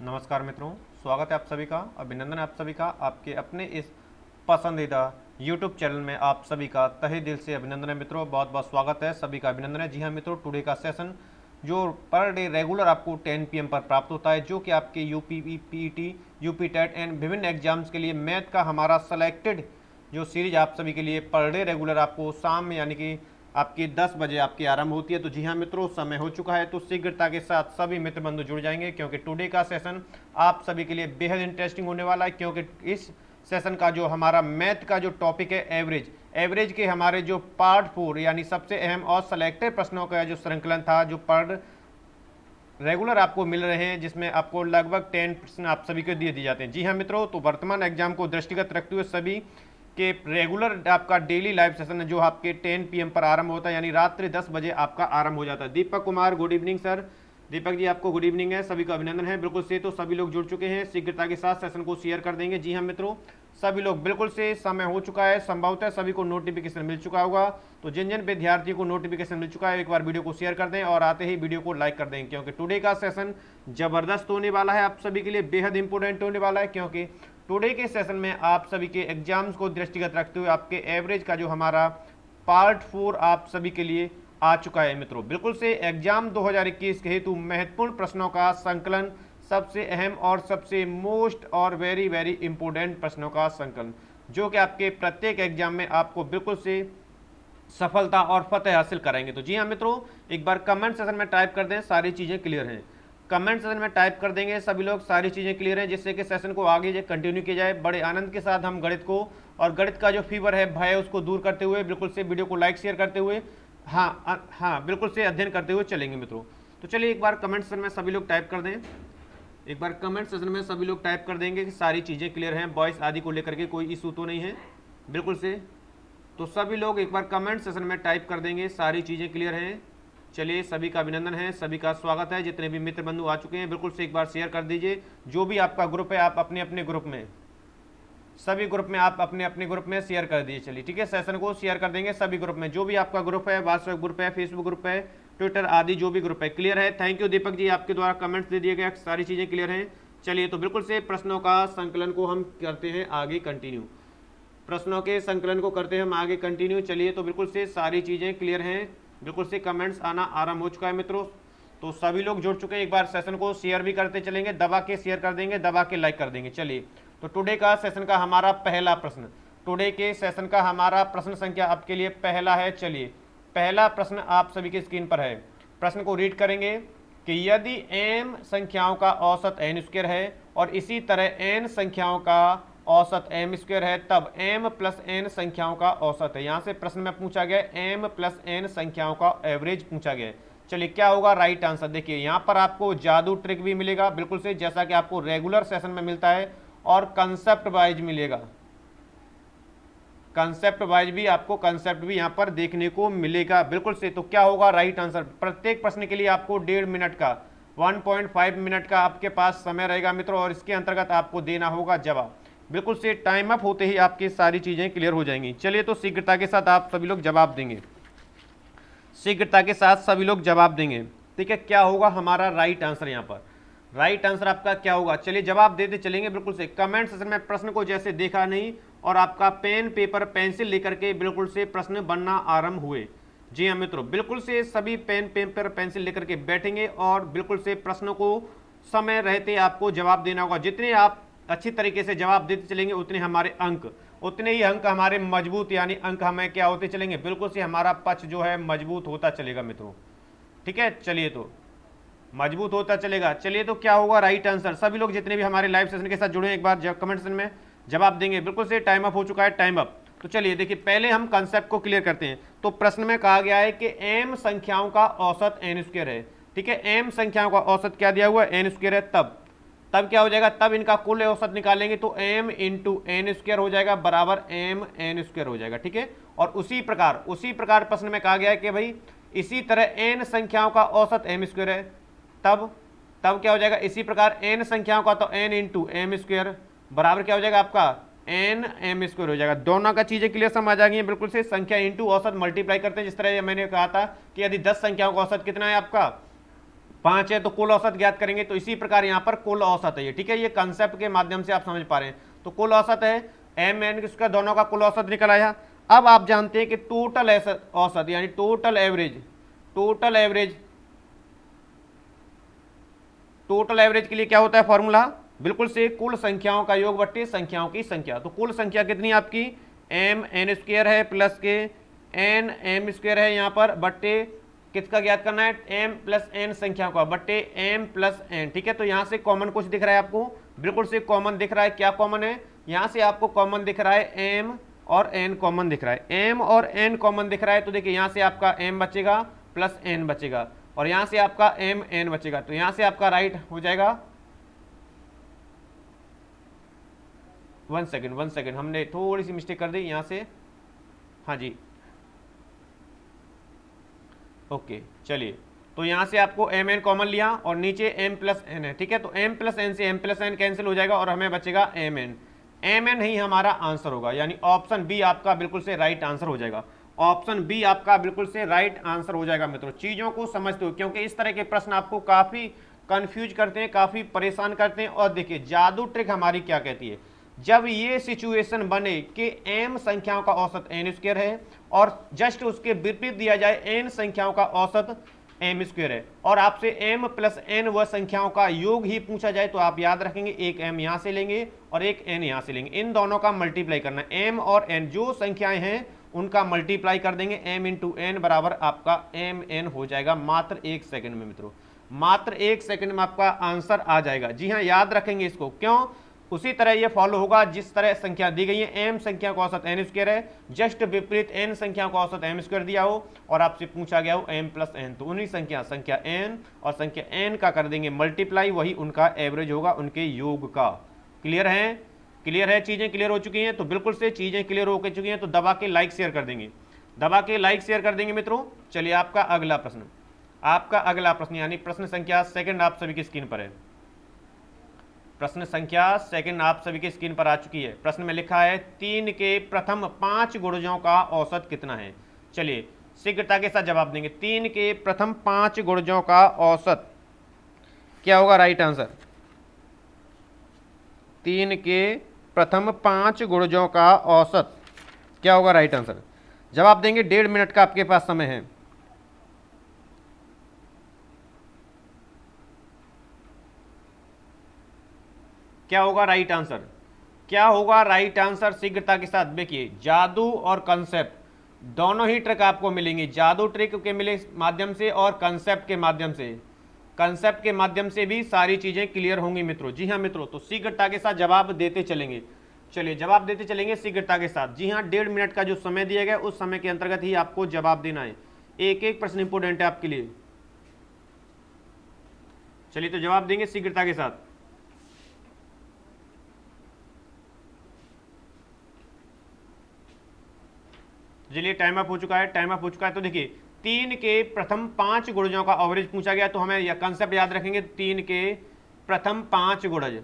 नमस्कार मित्रों, स्वागत है आप सभी का। अभिनंदन है आप सभी का आपके अपने इस पसंदीदा YouTube चैनल में। आप सभी का तहे दिल से अभिनंदन है मित्रों, बहुत बहुत स्वागत है, सभी का अभिनंदन है। जी हाँ मित्रों, टुडे का सेशन जो पर डे रेगुलर आपको 10 PM पर प्राप्त होता है, जो कि आपके UP PET, UP TET and विभिन्न एग्जाम्स के लिए मैथ का हमारा सेलेक्टेड जो सीरीज आप सभी के लिए पर डे रेगुलर आपको शाम में यानी कि आपकी 10 बजे आपकी आरंभ होती है। तो जी हाँ मित्रों, समय हो चुका है, तो शीघ्रता के साथ सभी मित्र बंधु जुड़ जाएंगे, क्योंकि टुडे का सेशन आप सभी के लिए बेहद इंटरेस्टिंग होने वाला है। क्योंकि इस सेशन का जो हमारा मैथ का जो टॉपिक है एवरेज के हमारे जो पार्ट 4 यानी सबसे अहम और सेलेक्टेड प्रश्नों का जो श्रृंखलन था, जो पर रेगुलर आपको मिल रहे हैं, जिसमें आपको लगभग 10 प्रश्न आप सभी को दिए जाते हैं। जी हाँ मित्रों, तो वर्तमान एग्जाम को दृष्टिगत रखते हुए सभी के रेगुलर आपका डेली लाइव सेशन है, जो आपके 10 PM पर आरंभ होता है, यानी रात्रि 10 बजे आपका आरंभ हो जाता है। Deepak Kumar, good evening sir. Deepak ji आपको गुड इवनिंग है, सभी का अभिनंदन है। बिल्कुल से तो सभी लोग जुड़ चुके हैं, शीघ्रता के साथ सेशन को शेयर कर देंगे। जी हाँ मित्रों, सभी लोग बिल्कुल से समय हो चुका है, संभवतः सभी को नोटिफिकेशन मिल चुका होगा। तो जिन जिन विद्यार्थी को नोटिफिकेशन मिल चुका है, एक बार वीडियो को शेयर कर दें और आते ही वीडियो को लाइक कर दें, क्योंकि टुडे का सेशन जबरदस्त होने वाला है, आप सभी के लिए बेहद इंपॉर्टेंट होने वाला है। क्योंकि टुडे के सेशन में आप सभी के एग्जाम्स को दृष्टिगत रखते हुए आपके एवरेज का जो हमारा पार्ट 4 आप सभी के लिए आ चुका है मित्रों। बिल्कुल से एग्जाम 2021 के हेतु महत्वपूर्ण प्रश्नों का संकलन, सबसे अहम और सबसे मोस्ट और वेरी वेरी इंपॉर्टेंट प्रश्नों का संकलन, जो कि आपके प्रत्येक एग्जाम में आपको बिल्कुल से सफलता और फतेह हासिल कराएंगे। तो जी हाँ मित्रों, एक बार कमेंट सेशन में टाइप कर दें सारी चीज़ें क्लियर हैं। कमेंट सेशन में टाइप कर देंगे सभी लोग सारी चीज़ें क्लियर हैं, जिससे कि सेशन को आगे कंटिन्यू किया जाए। बड़े आनंद के साथ हम गणित को और गणित का जो फीवर है, भय, उसको दूर करते हुए, बिल्कुल से वीडियो को लाइक शेयर करते हुए, हाँ बिल्कुल से अध्ययन करते हुए चलेंगे मित्रों। तो चलिए एक बार कमेंट सेशन में सभी लोग टाइप कर दें। एक बार कमेंट सेशन में सभी लोग टाइप कर देंगे कि सारी चीज़ें क्लियर हैं, वॉइस आदि को लेकर के कोई इशू तो नहीं है, बिल्कुल से। तो सभी लोग एक बार कमेंट सेशन में टाइप कर देंगे सारी चीज़ें क्लियर हैं। चलिए, सभी का अभिनंदन है, सभी का स्वागत है। जितने भी मित्र बंधु आ चुके हैं, बिल्कुल से एक बार शेयर कर दीजिए। जो भी आपका ग्रुप है, आप अपने अपने ग्रुप में, सभी ग्रुप में आप अपने अपने ग्रुप में शेयर कर दीजिए। चलिए ठीक है, सेशन को शेयर कर देंगे सभी ग्रुप में, जो भी आपका ग्रुप है, व्हाट्सएप ग्रुप है, फेसबुक ग्रुप है, ट्विटर आदि जो भी ग्रुप है। क्लियर है? थैंक यू दीपक जी, आपके द्वारा कमेंट्स दे दिए गए, सारी चीज़ें क्लियर हैं। चलिए, तो बिल्कुल से प्रश्नों का संकलन को हम करते हैं आगे कंटिन्यू। प्रश्नों के संकलन को करते हैं हम आगे कंटिन्यू। चलिए, तो बिल्कुल से सारी चीज़ें क्लियर हैं, बिल्कुल से कमेंट्स आना आरंभ हो चुका है मित्रों। तो सभी लोग जुड़ चुके हैं, एक बार सेशन को शेयर भी करते चलेंगे, दबा के शेयर कर देंगे, दबा के लाइक कर देंगे। चलिए, तो टुडे का सेशन का हमारा पहला प्रश्न, टुडे के सेशन का हमारा प्रश्न संख्या आपके लिए पहला है। चलिए, पहला प्रश्न आप सभी की स्क्रीन पर है। प्रश्न को रीड करेंगे कि यदि m संख्याओं का औसत n² है और इसी तरह n संख्याओं का औसत m² है, तब m प्लस n संख्याओं का औसत है। यहाँ से प्रश्न में पूछा गया m प्लस n संख्याओं का एवरेज पूछा गया है। चलिए, क्या होगा राइट आंसर? देखिए, यहाँ पर आपको जादू ट्रिक भी मिलेगा, बिल्कुल से जैसा कि आपको रेगुलर सेशन में मिलता है, और कंसेप्ट वाइज मिलेगा। कंसेप्ट वाइज भी आपको कंसेप्ट भी यहाँ पर देखने को मिलेगा, बिल्कुल से। तो क्या होगा राइट आंसर? प्रत्येक प्रश्न के लिए आपको 1.5 मिनट का 1.5 मिनट का आपके पास समय रहेगा मित्रों, और इसके अंतर्गत आपको देना होगा जवाब। बिल्कुल से टाइम अप होते ही आपकी सारी चीज़ें क्लियर हो जाएंगी। चलिए, तो शीघ्रता के साथ आप सभी लोग जवाब देंगे, शीघ्रता के साथ सभी लोग जवाब देंगे। ठीक है, क्या होगा हमारा राइट आंसर? यहाँ पर राइट आंसर आपका क्या होगा? चलिए, जवाब देते चलेंगे बिल्कुल से। कमेंट सेशन में प्रश्न को जैसे देखा नहीं, और आपका पेन पेपर पेंसिल लेकर के बिल्कुल से प्रश्न बनना आरंभ हुए। जी हाँ मित्रों, बिल्कुल से सभी पेन पेपर पेंसिल लेकर के बैठेंगे और बिल्कुल से प्रश्नों को समय रहते आपको जवाब देना होगा। जितने आप अच्छी तरीके से जवाब देते चलेंगे, उतने हमारे अंक, उतने ही अंक हमारे मजबूत, यानी अंक हमें क्या होते चलेंगे, बिल्कुल से हमारा पक्ष जो है मजबूत होता चलेगा मित्रों। ठीक है, चलिए, तो मजबूत होता चलेगा। चलिए, तो क्या होगा राइट आंसर? सभी लोग जितने भी हमारे लाइव सेशन के साथ जुड़े हैं, एक बार कमेंट सेशन में जवाब देंगे। बिल्कुल से टाइम अप हो चुका है, टाइम अप। तो चलिए देखिए, पहले हम कंसेप्ट को क्लियर करते हैं। तो प्रश्न में कहा गया है कि m संख्याओं का औसत n² है। ठीक है, m संख्याओं का औसत क्या दिया हुआ है? n² है। तब क्या हो जाएगा? तब इनका कुल औसत निकालेंगे तो m इंटू n² हो जाएगा, बराबर m n² हो जाएगा। ठीक है, और उसी प्रकार प्रश्न में कहा गया है कि भाई इसी तरह n संख्याओं का औसत m² है, तब क्या हो जाएगा? इसी प्रकार n संख्याओं का तो n इंटू m² बराबर क्या हो जाएगा आपका? n m² हो जाएगा। दोनों का चीजें क्लियर समझ आ गई है, बिल्कुल से। संख्या इंटू औसत मल्टीप्लाई करते हैं, जिस तरह मैंने कहा था कि यदि 10 संख्याओं का औसत कितना है आपका 5 है तो कुल औसत ज्ञात करेंगे। तो इसी प्रकार यहाँ पर कुल औसत है ये, ठीक है, ये कंसेप्ट के माध्यम से आप समझ पा रहे हैं। तो कुल औसत है एम एन इसका दोनों का कुल औसत निकल आया। अब आप जानते हैं कि टोटल औसत यानी टोटल एवरेज के लिए क्या होता है फॉर्मूला, बिल्कुल से कुल संख्याओं का योग बट्टे संख्याओं की संख्या। तो कुल संख्या कितनी आपकी एम एन स्क्वायर है प्लस के एन एम स्क्वायर है यहाँ पर बट्टे किसका ज्ञात करना है, एम प्लस एन संख्याओं का बट्टे एम प्लस एन, ठीक है। तो यहाँ से कॉमन कुछ दिख रहा है आपको, बिल्कुल से कॉमन दिख रहा है। क्या कॉमन है, यहाँ से आपको कॉमन दिख रहा है एम और एन कॉमन दिख रहा है, एम और एन कॉमन दिख रहा है। तो देखिए यहाँ से आपका एम बचेगा प्लस एन बचेगा और यहाँ से आपका एम एन बचेगा। तो यहाँ से आपका राइट हो जाएगा, वन सेकेंड हमने थोड़ी सी मिस्टेक कर दी यहाँ से, हाँ जी ओके चलिए। तो यहाँ से आपको एम एन कॉमन लिया और नीचे एम प्लस एन है, ठीक है। तो एम प्लस एन से एम प्लस एन कैंसिल हो जाएगा और हमें बचेगा एम एन। एम एन ही हमारा आंसर होगा, यानी ऑप्शन बी आपका बिल्कुल से राइट आंसर हो जाएगा। ऑप्शन बी आपका बिल्कुल से राइट आंसर हो जाएगा मित्रों। चीजों को समझते हो, क्योंकि इस तरह के प्रश्न आपको काफी कंफ्यूज करते हैं, काफी परेशान करते हैं। और देखिए जादू ट्रिक हमारी क्या कहती है, जब ये सिचुएशन बने कि m संख्याओं का औसत n स्क्वायर है और जस्ट उसके विपरीत दिया जाए n संख्याओं का औसत m स्क्वायर है और आपसे m प्लस n वह संख्याओं का योग ही पूछा जाए, तो आप याद रखेंगे एक m यहाँ से लेंगे और एक n यहाँ से लेंगे, इन दोनों का मल्टीप्लाई करना है। m और n जो संख्याएं हैं उनका मल्टीप्लाई कर देंगे, m इंटू एन बराबर आपका mn हो जाएगा मात्र 1 सेकंड में मित्रों, मात्र 1 सेकंड में आपका आंसर आ जाएगा। जी हाँ, याद रखेंगे इसको, क्यों, उसी तरह ये फॉलो होगा जिस तरह संख्या दी गई है। m संख्या का औसत n स्क्वायर है, जस्ट विपरीत n संख्या का औसत m स्क्वायर दिया हो और आपसे पूछा गया हो m प्लस n, तो उन्हीं संख्या n और संख्या n का कर देंगे मल्टीप्लाई, वही उनका एवरेज होगा उनके योग का। क्लियर है, क्लियर है, चीजें क्लियर हो चुकी हैं। तो बिल्कुल से चीजें क्लियर हो चुकी हैं तो दबा के लाइक शेयर कर देंगे, दबा के लाइक शेयर कर देंगे मित्रों। चलिए आपका अगला प्रश्न, आपका अगला प्रश्न यानी प्रश्न संख्या सेकंड आप सभी की स्क्रीन पर है। प्रश्न संख्या सेकंड आप सभी की स्क्रीन पर आ चुकी है। प्रश्न में लिखा है 3 के प्रथम 5 गुणजों का औसत कितना है। चलिए शीघ्रता के साथ जवाब देंगे। 3 के प्रथम 5 गुणजों का औसत क्या होगा, राइट आंसर। 3 के प्रथम 5 गुणजों का औसत क्या होगा, राइट आंसर। जवाब देंगे, 1.5 मिनट का आपके पास समय है। क्या होगा राइट आंसर, क्या होगा राइट आंसर, शीघ्रता के साथ देखिए। जादू और कंसेप्ट दोनों ही ट्रिक आपको मिलेंगी, जादू ट्रिक के मिले माध्यम से और कंसेप्ट के माध्यम से, कंसेप्ट के माध्यम से भी सारी चीजें क्लियर होंगी मित्रों। जी हाँ मित्रों, तो शीघ्रता के साथ जवाब देते चलेंगे। चलिए जवाब देते चलेंगे शीघ्रता के साथ। जी हाँ, 1.5 मिनट का जो समय दिया गया उस समय के अंतर्गत ही आपको जवाब देना है। एक एक प्रश्न इंपोर्टेंट है आपके लिए। चलिए तो जवाब देंगे शीघ्रता के साथ। चलिए टाइम अप हो चुका है, टाइम अप हो चुका है। तो देखिए 3 के प्रथम 5 गुणजों का एवरेज पूछा गया, तो हमें यह कंसेप्ट याद रखेंगे। 3 के प्रथम 5 गुणज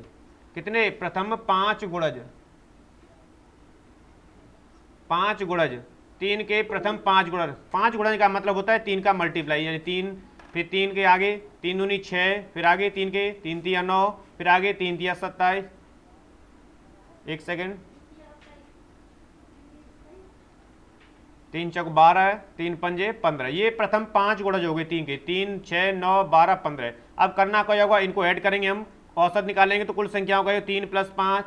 कितने, प्रथम 5 गुणज, 5 गुणज, 3 के प्रथम 5 गुणज। 5 गुणज का मतलब होता है 3 का मल्टीप्लाई, यानी 3 फिर 3 के आगे 3 दूनी 6, फिर आगे 3 के 3 तिया 9, फिर आगे 3 तिया 27। एक सेकेंड, 3 चौक 12, 3 पंजे 15, ये प्रथम 5 गुणज हो गए 3 के, 3 6 9 12 15। अब करना क्या होगा, इनको ऐड करेंगे हम, औसत निकालेंगे तो कुल संख्या होगा 3 प्लस 5,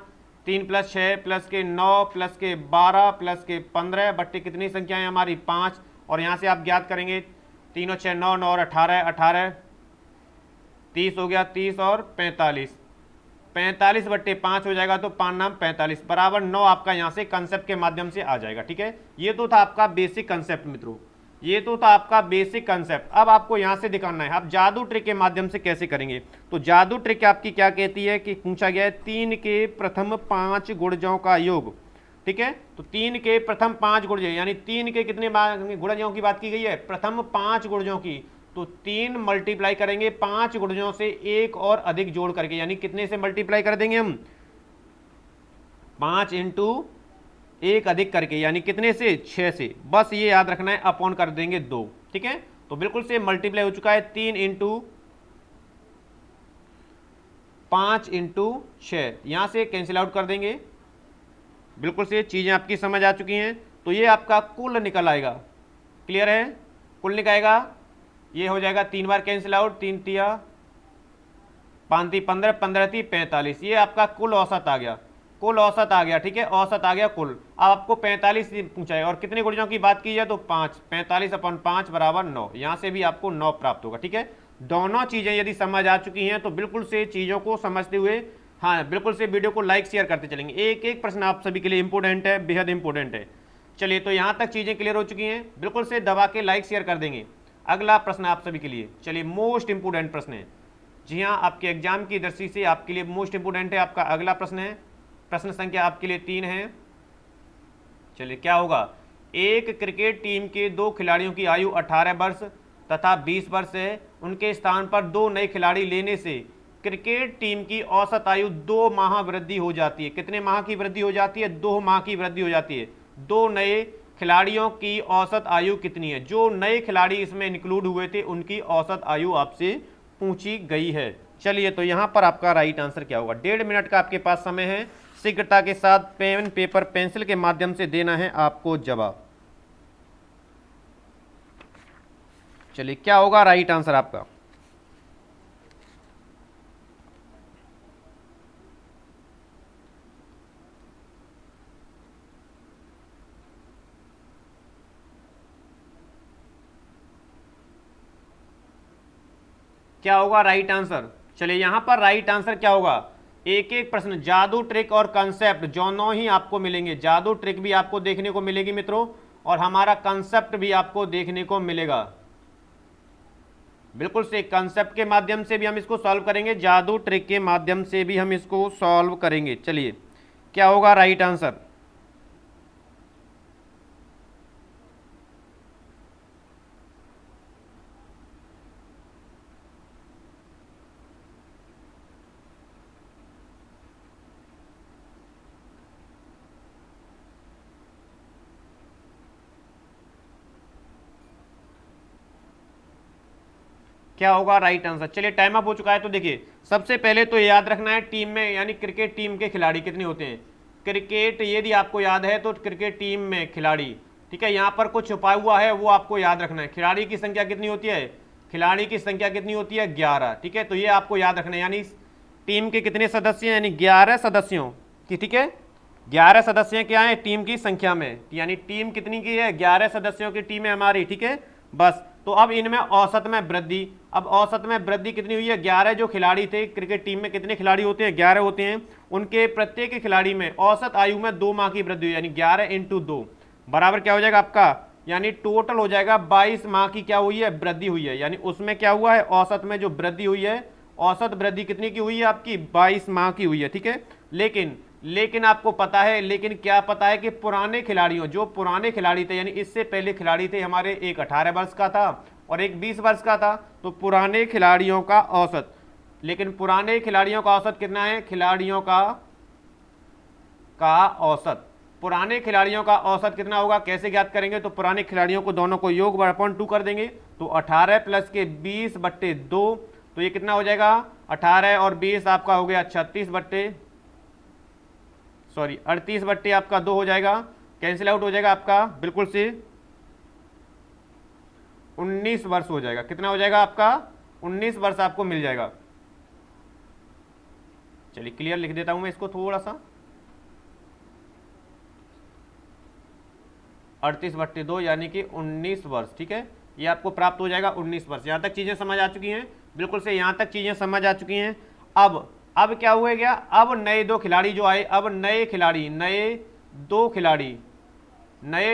3 प्लस 6 प्लस के 9 प्लस के 12 प्लस के 15 बट्टे कितनी संख्याएं हमारी 5। और यहाँ से आप ज्ञात करेंगे 3 और 6 9 9 और 18 18 30 हो गया, 30 और 45, 45 बट्टे 5 हो जाएगा, तो 5 नाम 45 बराबर 9 आपका यहाँ से कंसेप्ट के माध्यम से आ जाएगा। ठीक है, ये तो था आपका बेसिक कंसेप्ट मित्रों, ये तो था आपका बेसिक कंसेप्ट। अब आपको यहाँ से दिखाना है आप जादू ट्रिक के माध्यम से कैसे करेंगे। तो जादू ट्रिक आपकी क्या कहती है कि पूछा गया है 3 के प्रथम 5 गुणजों का योग। ठीक है, तो 3 के प्रथम 5 गुणज यानी 3 के कितने गुणजों की बात की गई है, प्रथम 5 गुणजों की। तो 3 मल्टीप्लाई करेंगे 5 गुणजों से एक और अधिक जोड़ करके, यानी कितने से मल्टीप्लाई कर देंगे हम, 5 इंटू एक अधिक करके, यानी कितने से, 6 से। बस ये याद रखना है, अपॉन कर देंगे 2। ठीक है, तो बिल्कुल से मल्टीप्लाई हो चुका है 3 इंटू 5 इंटू 6, यहाँ से कैंसिल आउट कर देंगे। बिल्कुल से चीज़ें आपकी समझ आ चुकी हैं। तो ये आपका कुल निकल आएगा। क्लियर है? कुल निकालेगा, ये हो जाएगा 3 बार कैंसिल आउट, 3 तिया 5 ती 15, 15 ती 45, ये आपका कुल औसत आ गया। कुल औसत आ गया, ठीक है, औसत आ गया कुल। अब आपको 45 पूछा है और कितने गुणजों की बात की जाए तो 5, 45/5 बराबर 9, यहाँ से भी आपको 9 प्राप्त होगा। ठीक है, दोनों चीज़ें यदि समझ आ चुकी हैं तो बिल्कुल से चीज़ों को समझते हुए, हाँ बिल्कुल से वीडियो को लाइक शेयर करते चलेंगे। एक एक प्रश्न आप सभी के लिए इंपॉर्टेंट है, बेहद इंपॉर्टेंट है। चलिए, तो यहाँ तक चीज़ें क्लियर हो चुकी हैं, बिल्कुल से दबा के लाइक शेयर कर देंगे। अगला प्रश्न आप सभी के लिए, चलिए मोस्ट इंपोर्टेंट प्रश्न है। जी हाँ, आपके एग्जाम की दृष्टि से आपके लिए मोस्ट इंपोर्टेंट है। आपका अगला प्रश्न है, प्रश्न संख्या आपके लिए 3 है। चलिए, क्या होगा? एक क्रिकेट टीम के 2 खिलाड़ियों की आयु 18 वर्ष तथा 20 वर्ष है। उनके स्थान पर 2 नए खिलाड़ी लेने से क्रिकेट टीम की औसत आयु 2 माह वृद्धि हो जाती है। कितने माह की वृद्धि हो जाती है? 2 माह की वृद्धि हो जाती है। 2 नए खिलाड़ियों की औसत आयु कितनी है? जो नए खिलाड़ी इसमें इंक्लूड हुए थे उनकी औसत आयु आपसे पूछी गई है। चलिए, तो यहां पर आपका राइट आंसर क्या होगा? 1.5 मिनट का आपके पास समय है, शीघ्रता के साथ पेन पेपर पेंसिल के माध्यम से देना है आपको जवाब। चलिए, क्या होगा राइट आंसर आपका? क्या होगा राइट आंसर? चलिए, यहां पर राइट आंसर क्या होगा? एक एक प्रश्न, जादू ट्रिक और कंसेप्ट दोनों ही आपको मिलेंगे। जादू ट्रिक भी आपको देखने को मिलेगी मित्रों, और हमारा कंसेप्ट भी आपको देखने को मिलेगा। बिल्कुल से कंसेप्ट के माध्यम से भी हम इसको सॉल्व करेंगे, जादू ट्रिक के माध्यम से भी हम इसको सॉल्व करेंगे। चलिए, क्या होगा राइट आंसर? क्या होगा राइट आंसर? चलिए, टाइम अप हो चुका है। तो देखिए, सबसे पहले तो याद रखना है टीम में, यानी क्रिकेट टीम के खिलाड़ी कितने होते हैं। क्रिकेट यदि आपको याद है तो क्रिकेट टीम में खिलाड़ी, ठीक है, यहाँ पर कुछ छुपा हुआ है वो आपको याद रखना है। खिलाड़ी की संख्या कितनी होती है? खिलाड़ी की संख्या कितनी होती है? 11। ठीक है, तो ये आपको याद रखना है, यानी टीम के कितने सदस्य हैं? यानी 11 सदस्यों की, ठीक है, 11 सदस्य क्या है टीम की संख्या में, यानी टीम कितनी की है? 11 सदस्यों की टीम है हमारी। ठीक है, बस। तो अब इनमें औसत में वृद्धि, अब औसत में वृद्धि कितनी हुई है? 11 जो खिलाड़ी थे क्रिकेट टीम में, कितने खिलाड़ी होते हैं? 11 होते हैं। उनके प्रत्येक खिलाड़ी में औसत आयु में 2 माह की वृद्धि हुई, यानी 11 इंटू 2 बराबर क्या हो जाएगा आपका? यानी टोटल हो जाएगा 22 माह की क्या हुई है? वृद्धि हुई है। यानी उसमें क्या हुआ है? औसत में जो वृद्धि हुई है, औसत वृद्धि कितनी की हुई है आपकी? 22 माह की हुई है। ठीक है, लेकिन आपको पता है, लेकिन क्या पता है कि पुराने खिलाड़ियों, जो पुराने खिलाड़ी थे, यानी इससे पहले खिलाड़ी थे हमारे, एक 18 वर्ष का था और एक 20 वर्ष का था। तो पुराने खिलाड़ियों का औसत, लेकिन पुराने खिलाड़ियों का औसत कितना है? खिलाड़ियों का औसत, पुराने खिलाड़ियों का औसत कितना होगा? कैसे ज्ञात करेंगे? तो पुराने खिलाड़ियों को दोनों को योग 1/2 कर देंगे, तो 18 प्लस के 20/2, तो ये कितना हो जाएगा? 18 और 20 आपका हो गया 38/, आपका 2 हो जाएगा, कैंसिल आउट हो जाएगा आपका, बिल्कुल से 19 वर्ष हो जाएगा। कितना हो जाएगा आपका? 19 वर्ष आपको मिल जाएगा। चलिए, क्लियर लिख देता हूं मैं इसको थोड़ा सा, 38/2 यानी कि 19 वर्ष। ठीक है, ये आपको प्राप्त हो जाएगा 19 वर्ष। यहां तक चीजें समझ आ चुकी हैं, बिल्कुल से यहां तक चीजें समझ आ चुकी हैं। अब क्या हुआ गया? अब नए 2 खिलाड़ी जो आए, अब नए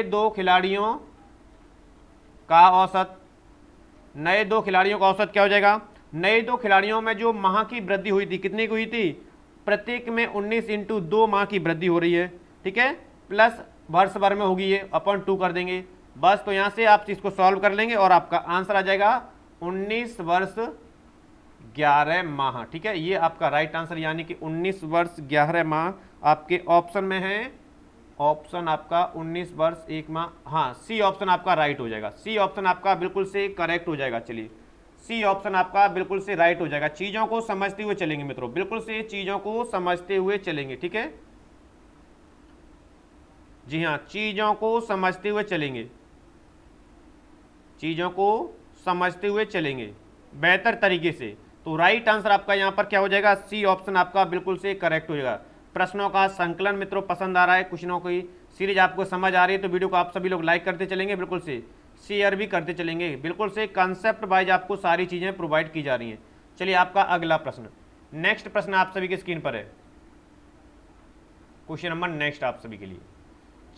दो खिलाड़ियों का औसत, नए 2 खिलाड़ियों का औसत क्या हो जाएगा? नए 2 खिलाड़ियों में जो माह की वृद्धि हुई थी, कितनी की हुई थी? प्रत्येक में 19 इंटू 2 माह की वृद्धि हो रही है। ठीक है, प्लस वर्ष भर में होगी ये, अपन 2 कर देंगे बस। तो यहां से आप इसको सॉल्व कर लेंगे और आपका आंसर आ जाएगा 19 वर्ष 11 माह। ठीक है, ये आपका राइट आंसर, यानी कि 19 वर्ष 11 माह आपके ऑप्शन में है। ऑप्शन आपका 19 वर्ष 1 माह, हाँ, सी ऑप्शन आपका राइट हो जाएगा। सी ऑप्शन आपका बिल्कुल से करेक्ट हो जाएगा। चलिए, सी ऑप्शन आपका बिल्कुल से राइट हो जाएगा। चीजों को समझते हुए चलेंगे मित्रों, बिल्कुल से चीजों को समझते हुए चलेंगे, ठीक है। जी हाँ, चीजों को समझते हुए चलेंगे, चीजों को समझते हुए चलेंगे बेहतर तरीके से। तो राइट आंसर आपका यहां पर क्या हो जाएगा, सी ऑप्शन आपका बिल्कुल से करेक्ट हो जाएगा। प्रश्नों का संकलन मित्रों पसंद आ रहा है, क्वेश्चनों की सीरीज आपको समझ आ रही है तो वीडियो को आप सभी लोग लाइक करते चलेंगे, बिल्कुल से शेयर भी करते चलेंगे, बिल्कुल से कंसेप्ट वाइज आपको सारी चीजें प्रोवाइड की जा रही हैं। चलिए आपका अगला प्रश्न, नेक्स्ट प्रश्न आप सभी की स्क्रीन पर है। क्वेश्चन नंबर नेक्स्ट आप सभी के लिए,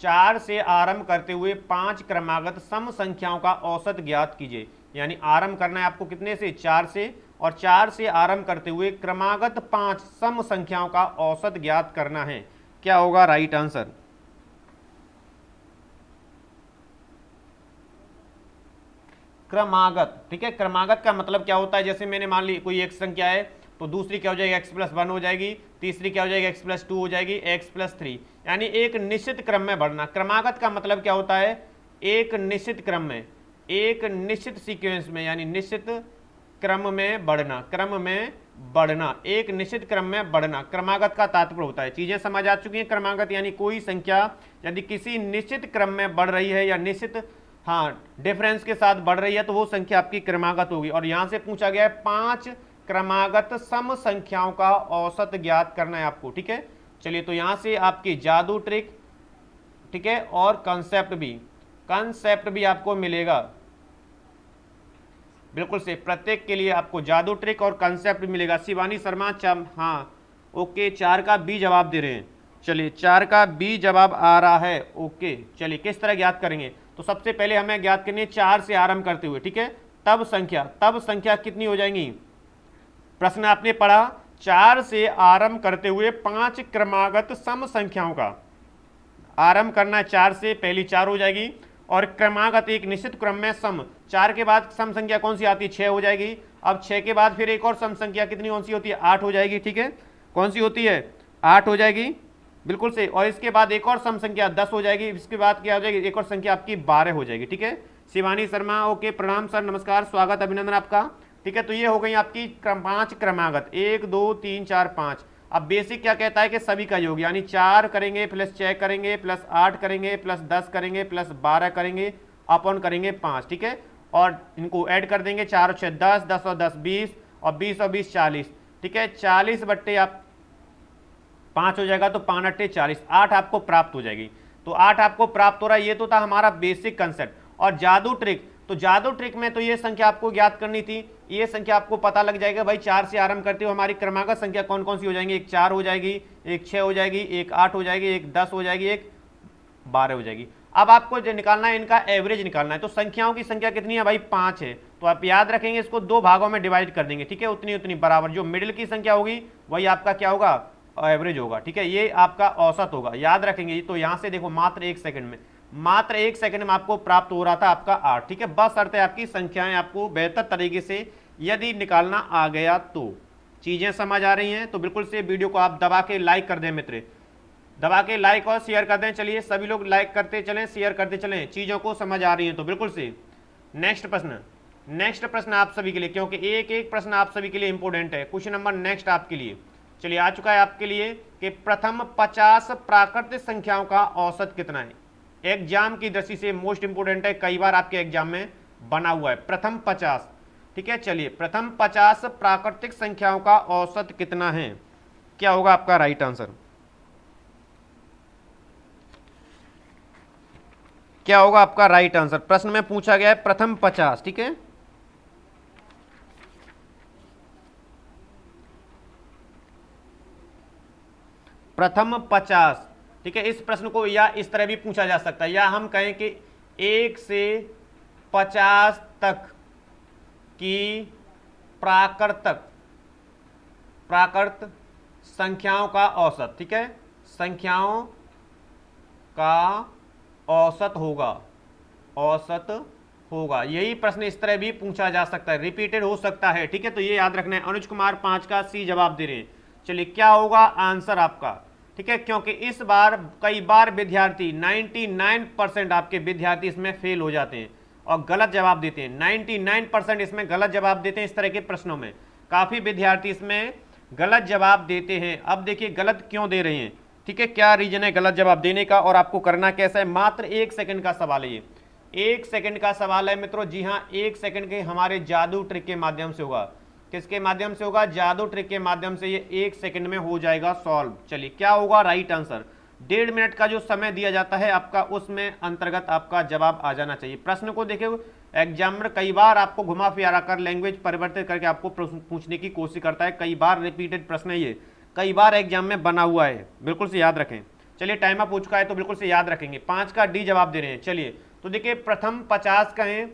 4 से आरंभ करते हुए 5 क्रमागत सम संख्याओं का औसत ज्ञात कीजिए। यानी आरंभ करना है आपको कितने से, 4 से, और 4 से आरंभ करते हुए क्रमागत 5 सम संख्याओं का औसत ज्ञात करना है। क्या होगा राइट आंसर? क्रमागत, ठीक है। क्रमागत का मतलब क्या होता है, जैसे मैंने मान ली कोई एक संख्या है तो दूसरी क्या हो जाएगी, x+1 हो जाएगी, तीसरी क्या हो जाएगी, x+2 हो जाएगी, x+3, यानी एक निश्चित क्रम में बढ़ना। क्रमागत का मतलब क्या होता है, एक निश्चित क्रम में, एक निश्चित सीक्वेंस में, यानी निश्चित क्रम में बढ़ना, क्रम में बढ़ना, एक निश्चित क्रम में बढ़ना क्रमागत का तात्पर्य होता है। चीजें समझ आ चुकी हैं। क्रमागत यानी कोई संख्या यदि किसी निश्चित क्रम में बढ़ रही है या निश्चित डिफरेंस के साथ बढ़ रही है तो वो संख्या आपकी क्रमागत होगी। और यहां से पूछा गया है 5 क्रमागत सम संख्याओं का औसत ज्ञात करना है आपको, ठीक है। चलिए तो यहां से आपकी जादू ट्रिक, ठीक है, और कंसेप्ट भी आपको मिलेगा, बिल्कुल से प्रत्येक के लिए आपको जादू ट्रिक और कंसेप्ट मिलेगा। शिवानी शर्मा हाँ ओके, 4 का बी जवाब दे रहे हैं। चलिए 4 का बी जवाब आ रहा है, ओके। चलिए किस तरह ज्ञात करेंगे, तो सबसे पहले हमें ज्ञात करनी है 4 से आरंभ करते हुए, ठीक है। तब संख्या कितनी हो जाएंगी, प्रश्न आपने पढ़ा 4 से आरंभ करते हुए 5 क्रमागत सम संख्याओं का आरंभ करना है। 4 से पहली 4 हो जाएगी और क्रमागत एक निश्चित क्रम में सम, 4 के बाद सम संख्या कौन सी आती है, 6 हो जाएगी। अब 6 के बाद फिर एक और सम संख्या कितनी कौन सी होती है, 8 हो जाएगी, ठीक है। कौन सी होती है, 8 हो जाएगी, बिल्कुल से। और इसके बाद एक और सम संख्या 10 हो जाएगी, इसके बाद क्या हो जाएगी, एक और संख्या आपकी 12 हो जाएगी, ठीक है। शिवानी शर्मा ओके, प्रणाम सर, नमस्कार, स्वागत, अभिनंदन आपका, ठीक है। तो ये हो गई आपकी 5 क्रमागत, 1 2 3 4 5। अब बेसिक क्या कहता है कि सभी का योग, यानी 4 करेंगे प्लस 6 करेंगे प्लस 8 करेंगे प्लस 10 करेंगे प्लस 12 करेंगे अपॉन करेंगे 5, ठीक है। और इनको ऐड कर देंगे, 4 और 6 10, 10 और 10 20, और 20 और 20 40, ठीक है। 40 बट्टे आप 5 हो जाएगा तो 5 अट्ठे 40, 8 आपको प्राप्त हो जाएगी। तो 8 आपको प्राप्त हो रहा है। ये तो था हमारा बेसिक कंसेप्ट। और जादू ट्रिक, तो जादू ट्रिक में तो ये संख्या आपको ज्ञात करनी थी, ये संख्या आपको पता लग जाएगा भाई 4 से आरंभ करते हो हमारी क्रमागत संख्या कौन कौन सी हो जाएंगी, एक 4 हो जाएगी, एक 6 हो जाएगी, एक 8 हो जाएगी, एक 10 हो जाएगी, एक 12 हो जाएगी। अब आपको जो निकालना है इनका एवरेज निकालना है। तो संख्याओं की संख्या कितनी है भाई, 5 है। तो आप याद रखेंगे इसको 2 भागों में डिवाइड कर देंगे, ठीक है, उतनी उतनी बराबर। जो मिडिल की संख्या होगी वही आपका क्या होगा, एवरेज होगा, ठीक है। ये आपका औसत होगा, याद रखेंगे। तो यहां से देखो मात्र 1 सेकंड में आपको प्राप्त हो रहा था आपका 8, ठीक है। बस अर्थ है आपकी संख्याएं आपको बेहतर तरीके से यदि निकालना आ गया तो। चीजें समझ आ रही हैं तो बिल्कुल से वीडियो को आप दबा के लाइक कर दें मित्र, दबा के लाइक और शेयर कर दें। चलिए सभी लोग लाइक करते चलें, शेयर करते चलें, चीजों को समझ आ रही है तो बिल्कुल से। नेक्स्ट प्रश्न आप सभी के लिए, क्योंकि एक एक प्रश्न आप सभी के लिए इंपॉर्टेंट है। क्वेश्चन नंबर नेक्स्ट आपके लिए, चलिए आ चुका है आपके लिए कि प्रथम 50 प्राकृतिक संख्याओं का औसत कितना है। एग्जाम की दृष्टि से मोस्ट इंपोर्टेंट है, कई बार आपके एग्जाम में बना हुआ है। प्रथम 50, ठीक है। चलिए प्रथम 50 प्राकृतिक संख्याओं का औसत कितना है, क्या होगा आपका राइट आंसर, क्या होगा आपका राइट आंसर। प्रश्न में पूछा गया है प्रथम 50, ठीक है। प्रथम 50, ठीक है। इस प्रश्न को या इस तरह भी पूछा जा सकता है, या हम कहें कि 1 से 50 तक की प्राकृत संख्याओं का औसत, ठीक है, संख्याओं का औसत होगा। यही प्रश्न इस तरह भी पूछा जा सकता है, रिपीटेड हो सकता है, ठीक है। तो ये याद रखना है। अनुज कुमार 5 का सी जवाब दे रहे हैं। चलिए क्या होगा आंसर आपका, ठीक है, क्योंकि कई बार विद्यार्थी 99% आपके विद्यार्थी इसमें फेल हो जाते हैं। और गलत जवाब देते हैं। 99% इसमें गलत जवाब देते हैं इस तरह के प्रश्नों में। काफी विद्यार्थी इसमें गलत जवाब देते हैं। अब देखिए गलत क्यों दे रहे हैं, ठीक है, क्या रीजन है गलत जवाब देने का और आपको करना कैसा है। मात्र 1 सेकंड का सवाल है, ये 1 सेकंड का सवाल है मित्रों। जी हाँ, 1 सेकंड के हमारे जादू ट्रिक के माध्यम से होगा। किसके माध्यम से होगा, जादू ट्रिक के माध्यम से ये 1 सेकंड में हो जाएगा सॉल्व। चलिए क्या होगा राइट आंसर, 1.5 मिनट का जो समय दिया जाता है आपका, उसमें अंतर्गत आपका जवाब आ जाना चाहिए। प्रश्न को देखिए, एग्जामिनर कई बार आपको घुमा फिरा कर लैंग्वेज परिवर्तित करके आपको पूछने की कोशिश करता है। कई बार रिपीटेड प्रश्न है ये, कई बार एग्जाम में बना हुआ है, बिल्कुल से याद रखें। चलिए टाइम अप हो चुका है तो बिल्कुल से याद रखेंगे। 5 का डी जवाब दे रहे हैं। चलिए तो देखिए प्रथम 50 कहें,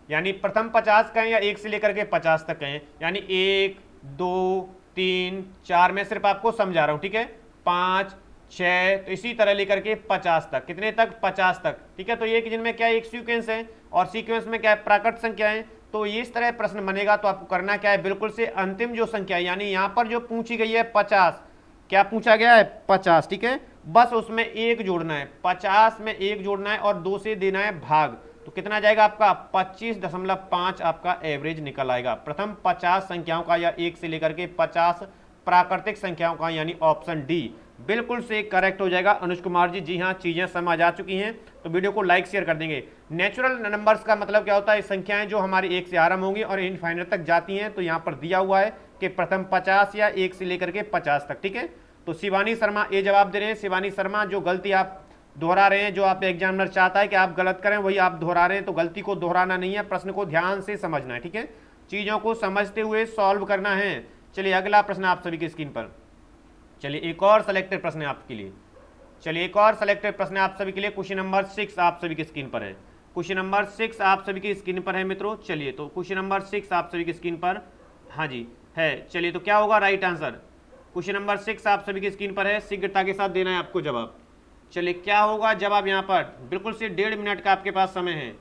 यानी प्रथम 50 कहें या 1 से लेकर के 50 तक कहें, यानी 1 2 3 4 में सिर्फ आपको समझा रहा हूं, ठीक है, 5 6, तो इसी तरह लेकर के 50 तक, कितने तक, 50 तक, ठीक है। तो ये जिनमें क्या है, एक सीक्वेंस है और सीक्वेंस में क्या है, प्राकृत संख्या है। तो ये इस तरह प्रश्न बनेगा तो आपको करना क्या है, बिल्कुल से अंतिम जो संख्या है, यानी यहां पर जो पूछी गई है 50, क्या पूछा गया है 50, ठीक है, बस उसमें 1 जोड़ना है, 50 में 1 जोड़ना है और 2 से देना है भाग। तो कितना जाएगा आपका 25.5 आपका एवरेज निकल आएगा। प्रथम 50 संख्याओं का या 1 से लेकर के 50 प्राकृतिक संख्याओं का, यानी ऑप्शन डी बिल्कुल से करेक्ट हो जाएगा। अनुज कुमार जी, जी हाँ, चीजें समझ आ चुकी हैं तो वीडियो को लाइक शेयर कर देंगे। नेचुरल नंबर्स का मतलब क्या होता है, संख्याएं जो हमारी 1 से आरंभ होंगी और इनफाइनाइट तक जाती हैं। तो यहाँ पर दिया हुआ है कि प्रथम 50 या 1 से लेकर के 50 तक, ठीक है। तो शिवानी शर्मा ये जवाब दे रहे हैं। शिवानी शर्मा, जो गलती आप दोहरा रहे हैं, जो आप एग्जामिनर चाहता है कि आप गलत करें वही आप दोहरा रहे हैं, तो गलती को दोहराना नहीं है, प्रश्न को ध्यान से समझना है, ठीक है, चीजों को समझते हुए सॉल्व करना है। चलिए अगला प्रश्न आप सभी की स्क्रीन पर। चलिए एक और सिलेक्टेड प्रश्न है आपके लिए। चलिए एक और सिलेक्टेड प्रश्न है आप सभी के लिए। क्वेश्चन नंबर 6 आप सभी की स्क्रीन पर है। क्वेश्चन नंबर 6 आप सभी की स्क्रीन पर है मित्रों। चलिए तो क्वेश्चन नंबर 6 आप सभी की स्क्रीन पर, हाँ जी है। चलिए तो क्या होगा राइट आंसर, क्वेश्चन नंबर 6 आप सभी की स्क्रीन पर है, शीघ्रता के साथ देना है आपको जवाब। चलिए क्या होगा जवाब यहाँ पर, बिल्कुल से 1.5 मिनट का आपके पास समय है।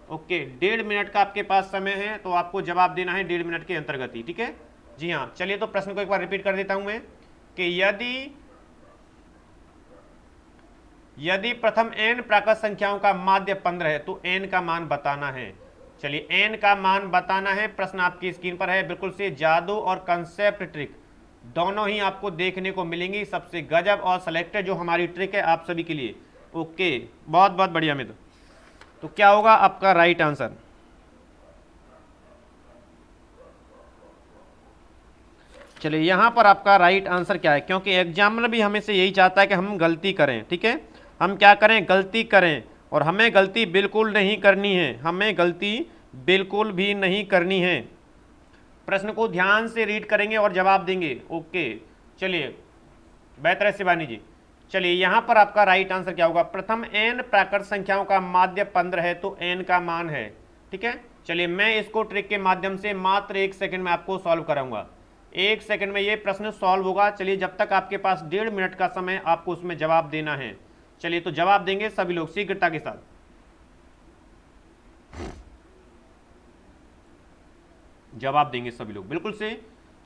ओके, 1.5 मिनट का आपके पास समय है तो आपको जवाब देना है 1.5 मिनट के अंतर्गत ही, ठीक है। जी हाँ, चलिए तो प्रश्न को एक बार रिपीट कर देता हूं मैं कि यदि प्रथम n प्राकृत संख्याओं का माध्य 15 है तो n का मान बताना है। चलिए n का मान बताना है, प्रश्न आपकी स्क्रीन पर है। बिल्कुल से जादू और कंसेप्ट ट्रिक दोनों ही आपको देखने को मिलेंगी। सबसे गजब और सेलेक्टेड जो हमारी ट्रिक है आप सभी के लिए। ओके, बहुत बहुत बढ़िया मित्र। तो क्या होगा आपका राइट आंसर, चलिए यहां पर आपका राइट आंसर क्या है, क्योंकि एग्जामिनर भी हमें से यही चाहता है कि हम गलती करें, ठीक है, हम क्या करें, गलती करें। और हमें गलती बिल्कुल नहीं करनी है, हमें गलती बिल्कुल भी नहीं करनी है। प्रश्न को ध्यान से रीड करेंगे और जवाब देंगे। ओके, चलिए बेहतर है शिवानी जी। चलिए यहां पर आपका राइट आंसर क्या होगा, प्रथम n प्राकृत संख्याओं का माध्य 15 है तो n का मान है, ठीक है। चलिए मैं इसको ट्रिक के माध्यम से मात्र 1 सेकंड में आपको सॉल्व कराऊंगा। 1 सेकंड में ये प्रश्न सॉल्व होगा। चलिए जब तक आपके पास 1.5 मिनट का समय, आपको उसमें जवाब देना है। चलिए तो जवाब देंगे सभी लोग शीघ्रता के साथ, जवाब देंगे सभी लोग बिल्कुल से।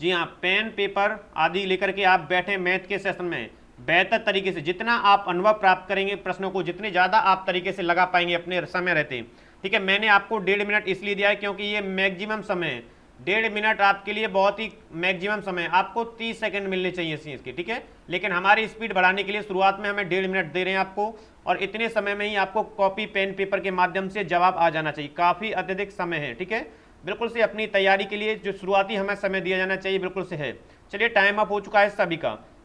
जी हाँ, पेन पेपर आदि लेकर के आप बैठे मैथ के सेशन में बेहतर तरीके से। जितना आप अनुभव प्राप्त करेंगे, प्रश्नों को जितने ज़्यादा आप तरीके से लगा पाएंगे अपने समय रहते, ठीक है। मैंने आपको 1.5 मिनट इसलिए दिया है क्योंकि ये मैक्सिमम समय है। 1.5 मिनट आपके लिए बहुत ही मैक्सिमम समय है, आपको 30 सेकंड मिलने चाहिए इसके, ठीक है। लेकिन हमारी स्पीड बढ़ाने के लिए शुरुआत में हमें 1.5 मिनट दे रहे हैं आपको, और इतने समय में ही आपको कॉपी पेन पेपर के माध्यम से जवाब आ जाना चाहिए। काफ़ी अत्यधिक समय है, ठीक है। बिल्कुल से अपनी तैयारी के लिए जो शुरुआती हमें समय दिया जाना चाहिए, बिल्कुल से है। चलिए टाइम अप हो चुका है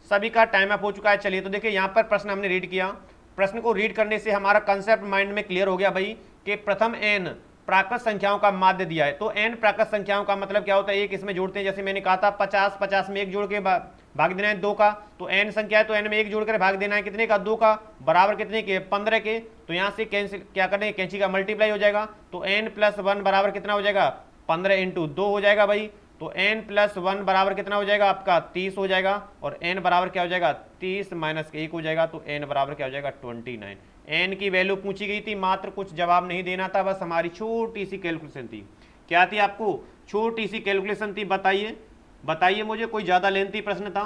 सभी का टाइम अप हो चुका है। चलिए तो देखिए यहाँ पर प्रश्न हमने रीड किया। प्रश्न को रीड करने से हमारा कंसेप्ट माइंड में क्लियर हो गया भाई कि प्रथम n प्राकृत संख्याओं का माध्य दिया है। तो n प्राकृत संख्याओं का मतलब क्या होता है, एक इसमें जोड़ते हैं, जैसे मैंने कहा था 50 में 1 जोड़ के भाग देना है 2 का। तो n संख्या है तो n में 1 जोड़कर भाग देना है कितने का, 2 का, बराबर कितने के, 15 के। तो यहाँ से कैंसिल क्या करेंगे, कैंची का मल्टीप्लाई हो जाएगा। तो n+1 बराबर कितना हो जाएगा, 15 × 2 हो जाएगा भाई। तो n+1 बराबर कितना हो जाएगा आपका, 30 हो जाएगा। और n बराबर क्या हो जाएगा, 30 - 1 हो जाएगा। तो n बराबर क्या हो जाएगा, 29। n की वैल्यू पूछी गई थी, मात्र कुछ जवाब नहीं देना था, बस हमारी छोटी सी कैलकुलेशन थी। क्या थी, आपको छोटी सी कैलकुलेशन थी। बताइए मुझे, कोई ज़्यादा लेंथी प्रश्न था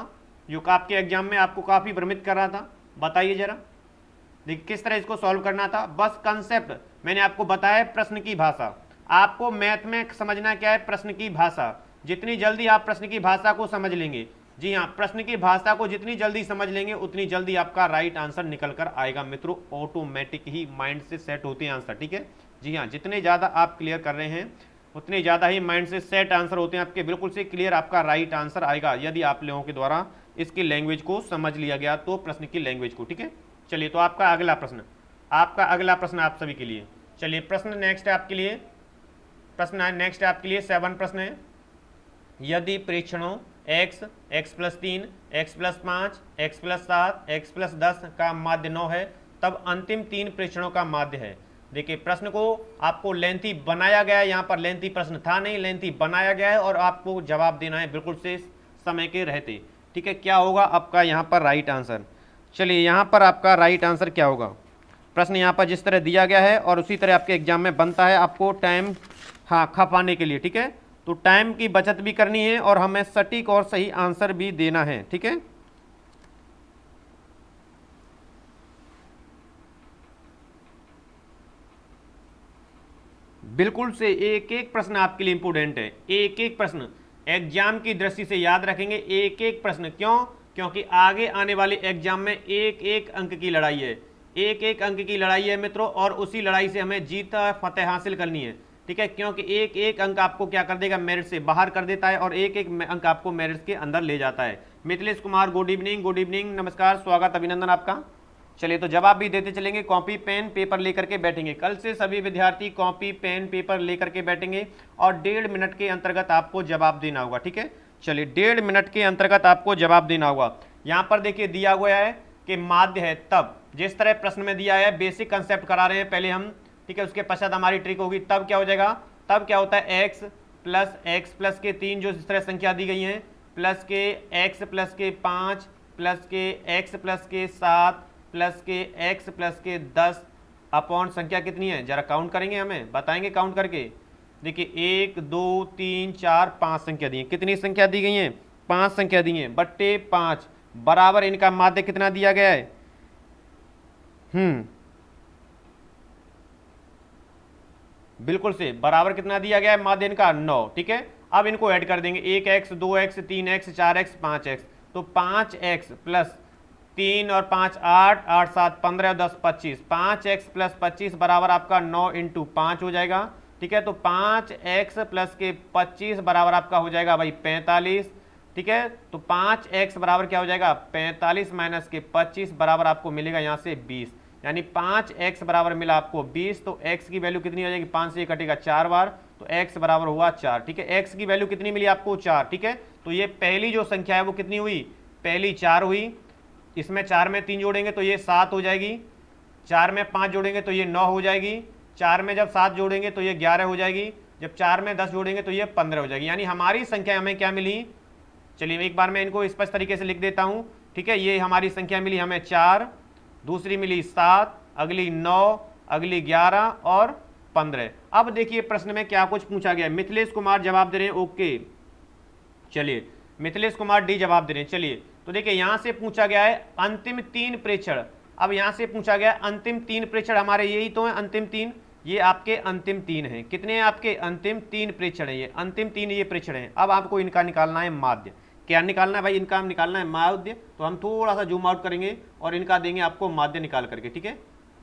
जो आपके एग्जाम में आपको काफ़ी भ्रमित कर रहा था, बताइए जरा। देखिए किस तरह इसको सॉल्व करना था, बस कंसेप्ट मैंने आपको बताया प्रश्न की भाषा। आपको मैथ में समझना क्या है, प्रश्न की भाषा। जितनी जल्दी आप प्रश्न की भाषा को समझ लेंगे, जी हाँ, प्रश्न की भाषा को जितनी जल्दी समझ लेंगे उतनी जल्दी आपका राइट आंसर निकल कर आएगा मित्रों। ऑटोमेटिक ही माइंड से सेट होते हैं आंसर, ठीक है। जी हाँ, जितने ज़्यादा आप क्लियर कर रहे हैं उतने ज़्यादा ही माइंड से सेट आंसर होते हैं आपके, बिल्कुल से क्लियर आपका राइट आंसर आएगा यदि आप लोगों के द्वारा इसकी लैंग्वेज को समझ लिया गया तो, प्रश्न की लैंग्वेज को, ठीक है। चलिए, तो आपका अगला प्रश्न आप सभी के लिए। चलिए, प्रश्न नेक्स्ट है आपके लिए, प्रश्न नेक्स्ट है आपके लिए 7 प्रश्न है। यदि प्रेक्षणों x, x+3, x+5, x+7, x+10 का माध्य 9 है तब अंतिम 3 प्रेक्षणों का माध्य है। देखिए, प्रश्न को आपको लेंथी बनाया गया है, यहाँ पर लेंथी प्रश्न था नहीं, लेंथी बनाया गया है और आपको जवाब देना है बिल्कुल से समय के रहते, ठीक है। क्या होगा आपका यहाँ पर राइट आंसर? चलिए, यहाँ पर आपका राइट आंसर क्या होगा? प्रश्न यहाँ पर जिस तरह दिया गया है और उसी तरह आपके एग्जाम में बनता है, आपको टाइम खपाने के लिए, ठीक है। तो टाइम की बचत भी करनी है और हमें सटीक और सही आंसर भी देना है, ठीक है। बिल्कुल से एक एक प्रश्न आपके लिए इंपोर्टेंट है, एक एक प्रश्न एग्जाम की दृष्टि से याद रखेंगे, एक एक प्रश्न। क्यों? क्योंकि आगे आने वाले एग्जाम में एक एक अंक की लड़ाई है, एक एक अंक की लड़ाई है मित्रों, और उसी लड़ाई से हमें जीत फतेह हासिल करनी है, ठीक है। क्योंकि एक एक अंक आपको क्या कर देगा, मेरिट से बाहर कर देता है और एक एक अंक आपको मेरिट के अंदर ले जाता है। मिथिलेश कुमार, गुड इवनिंग, नमस्कार, स्वागत, अभिनंदन आपका। चलिए, तो जवाब भी देते चलेंगे, कॉपी पेन पेपर लेकर के बैठेंगे। कल से सभी विद्यार्थी कॉपी पेन पेपर लेकर के बैठेंगे और 1.5 मिनट के अंतर्गत आपको जवाब देना होगा, ठीक है। चलिए, 1.5 मिनट के अंतर्गत आपको जवाब देना होगा। यहाँ पर देखिए दिया गया है कि माध्य है तब, जिस तरह प्रश्न में दिया है, बेसिक कंसेप्ट करा रहे हैं पहले हम, ठीक है। उसके पश्चात हमारी ट्रिक होगी। तब क्या हो जाएगा, तब क्या होता है, x प्लस के 3 जो इस तरह संख्या दी गई हैं, प्लस के x प्लस के 5 प्लस के x प्लस के 7 प्लस के x प्लस के 10 अपॉन संख्या कितनी है, जरा काउंट करेंगे, हमें बताएंगे काउंट करके। देखिए 1 2 3 4 5 संख्या दी है। कितनी संख्या दी गई है, 5 संख्या दी है, बट्टे 5 बराबर इनका माध्य कितना दिया गया है, बिल्कुल से बराबर कितना दिया गया है माध्य इनका 9, ठीक है। अब इनको ऐड कर देंगे, 1x 2x 3x 4x 5x, तो 5x प्लस 3 और 5 8 8 7 15 और 10 25, 5x प्लस 25 बराबर आपका 9 इंटू 5 हो जाएगा, ठीक है। तो 5x प्लस के 25 बराबर आपका हो जाएगा भाई 45, ठीक है। तो 5x बराबर क्या हो जाएगा, 45 माइनस के 25 बराबर आपको मिलेगा यहाँ से 20, यानी 5x बराबर मिला आपको 20। तो x की वैल्यू कितनी हो जाएगी, 5 से कटेगा 4 बार, तो x बराबर हुआ 4, ठीक है। x की वैल्यू कितनी मिली आपको, 4, ठीक है। तो ये पहली जो संख्या है वो कितनी हुई, पहली 4 हुई, इसमें 4 में 3 जोड़ेंगे तो ये 7 हो जाएगी, 4 में 5 जोड़ेंगे तो ये 9 हो जाएगी, 4 में जब 7 जोड़ेंगे तो ये 11 हो जाएगी, जब 4 में 10 जोड़ेंगे तो ये 15 हो जाएगी, यानी हमारी संख्या हमें क्या मिली। चलिए एक बार मैं इनको स्पष्ट तरीके से लिख देता हूं, ठीक है। ये हमारी संख्या मिली हमें 4, दूसरी मिली 7, अगली 9, अगली 11 और 15। अब देखिए प्रश्न में क्या कुछ पूछा गया है। मिथिलेश कुमार जवाब दे रहे हैं, ओके। चलिए, मिथिलेश कुमार डी जवाब दे रहे हैं। चलिए, तो देखिए यहां से पूछा गया है अंतिम 3 प्रेक्षण। अब यहां से पूछा गया अंतिम 3 प्रेक्षण, हमारे यही तो है अंतिम 3, ये आपके अंतिम 3 हैं। कितने हैं आपके, अंतिम 3 प्रेक्षण है, ये अंतिम 3 ये प्रेक्षण है। अब आपको इनका निकालना है माध्य। क्या निकालना है भाई, इनका निकालना है माध्य। तो हम थोड़ा सा जूम आउट करेंगे और इनका देंगे आपको माध्य निकाल करके, ठीक है,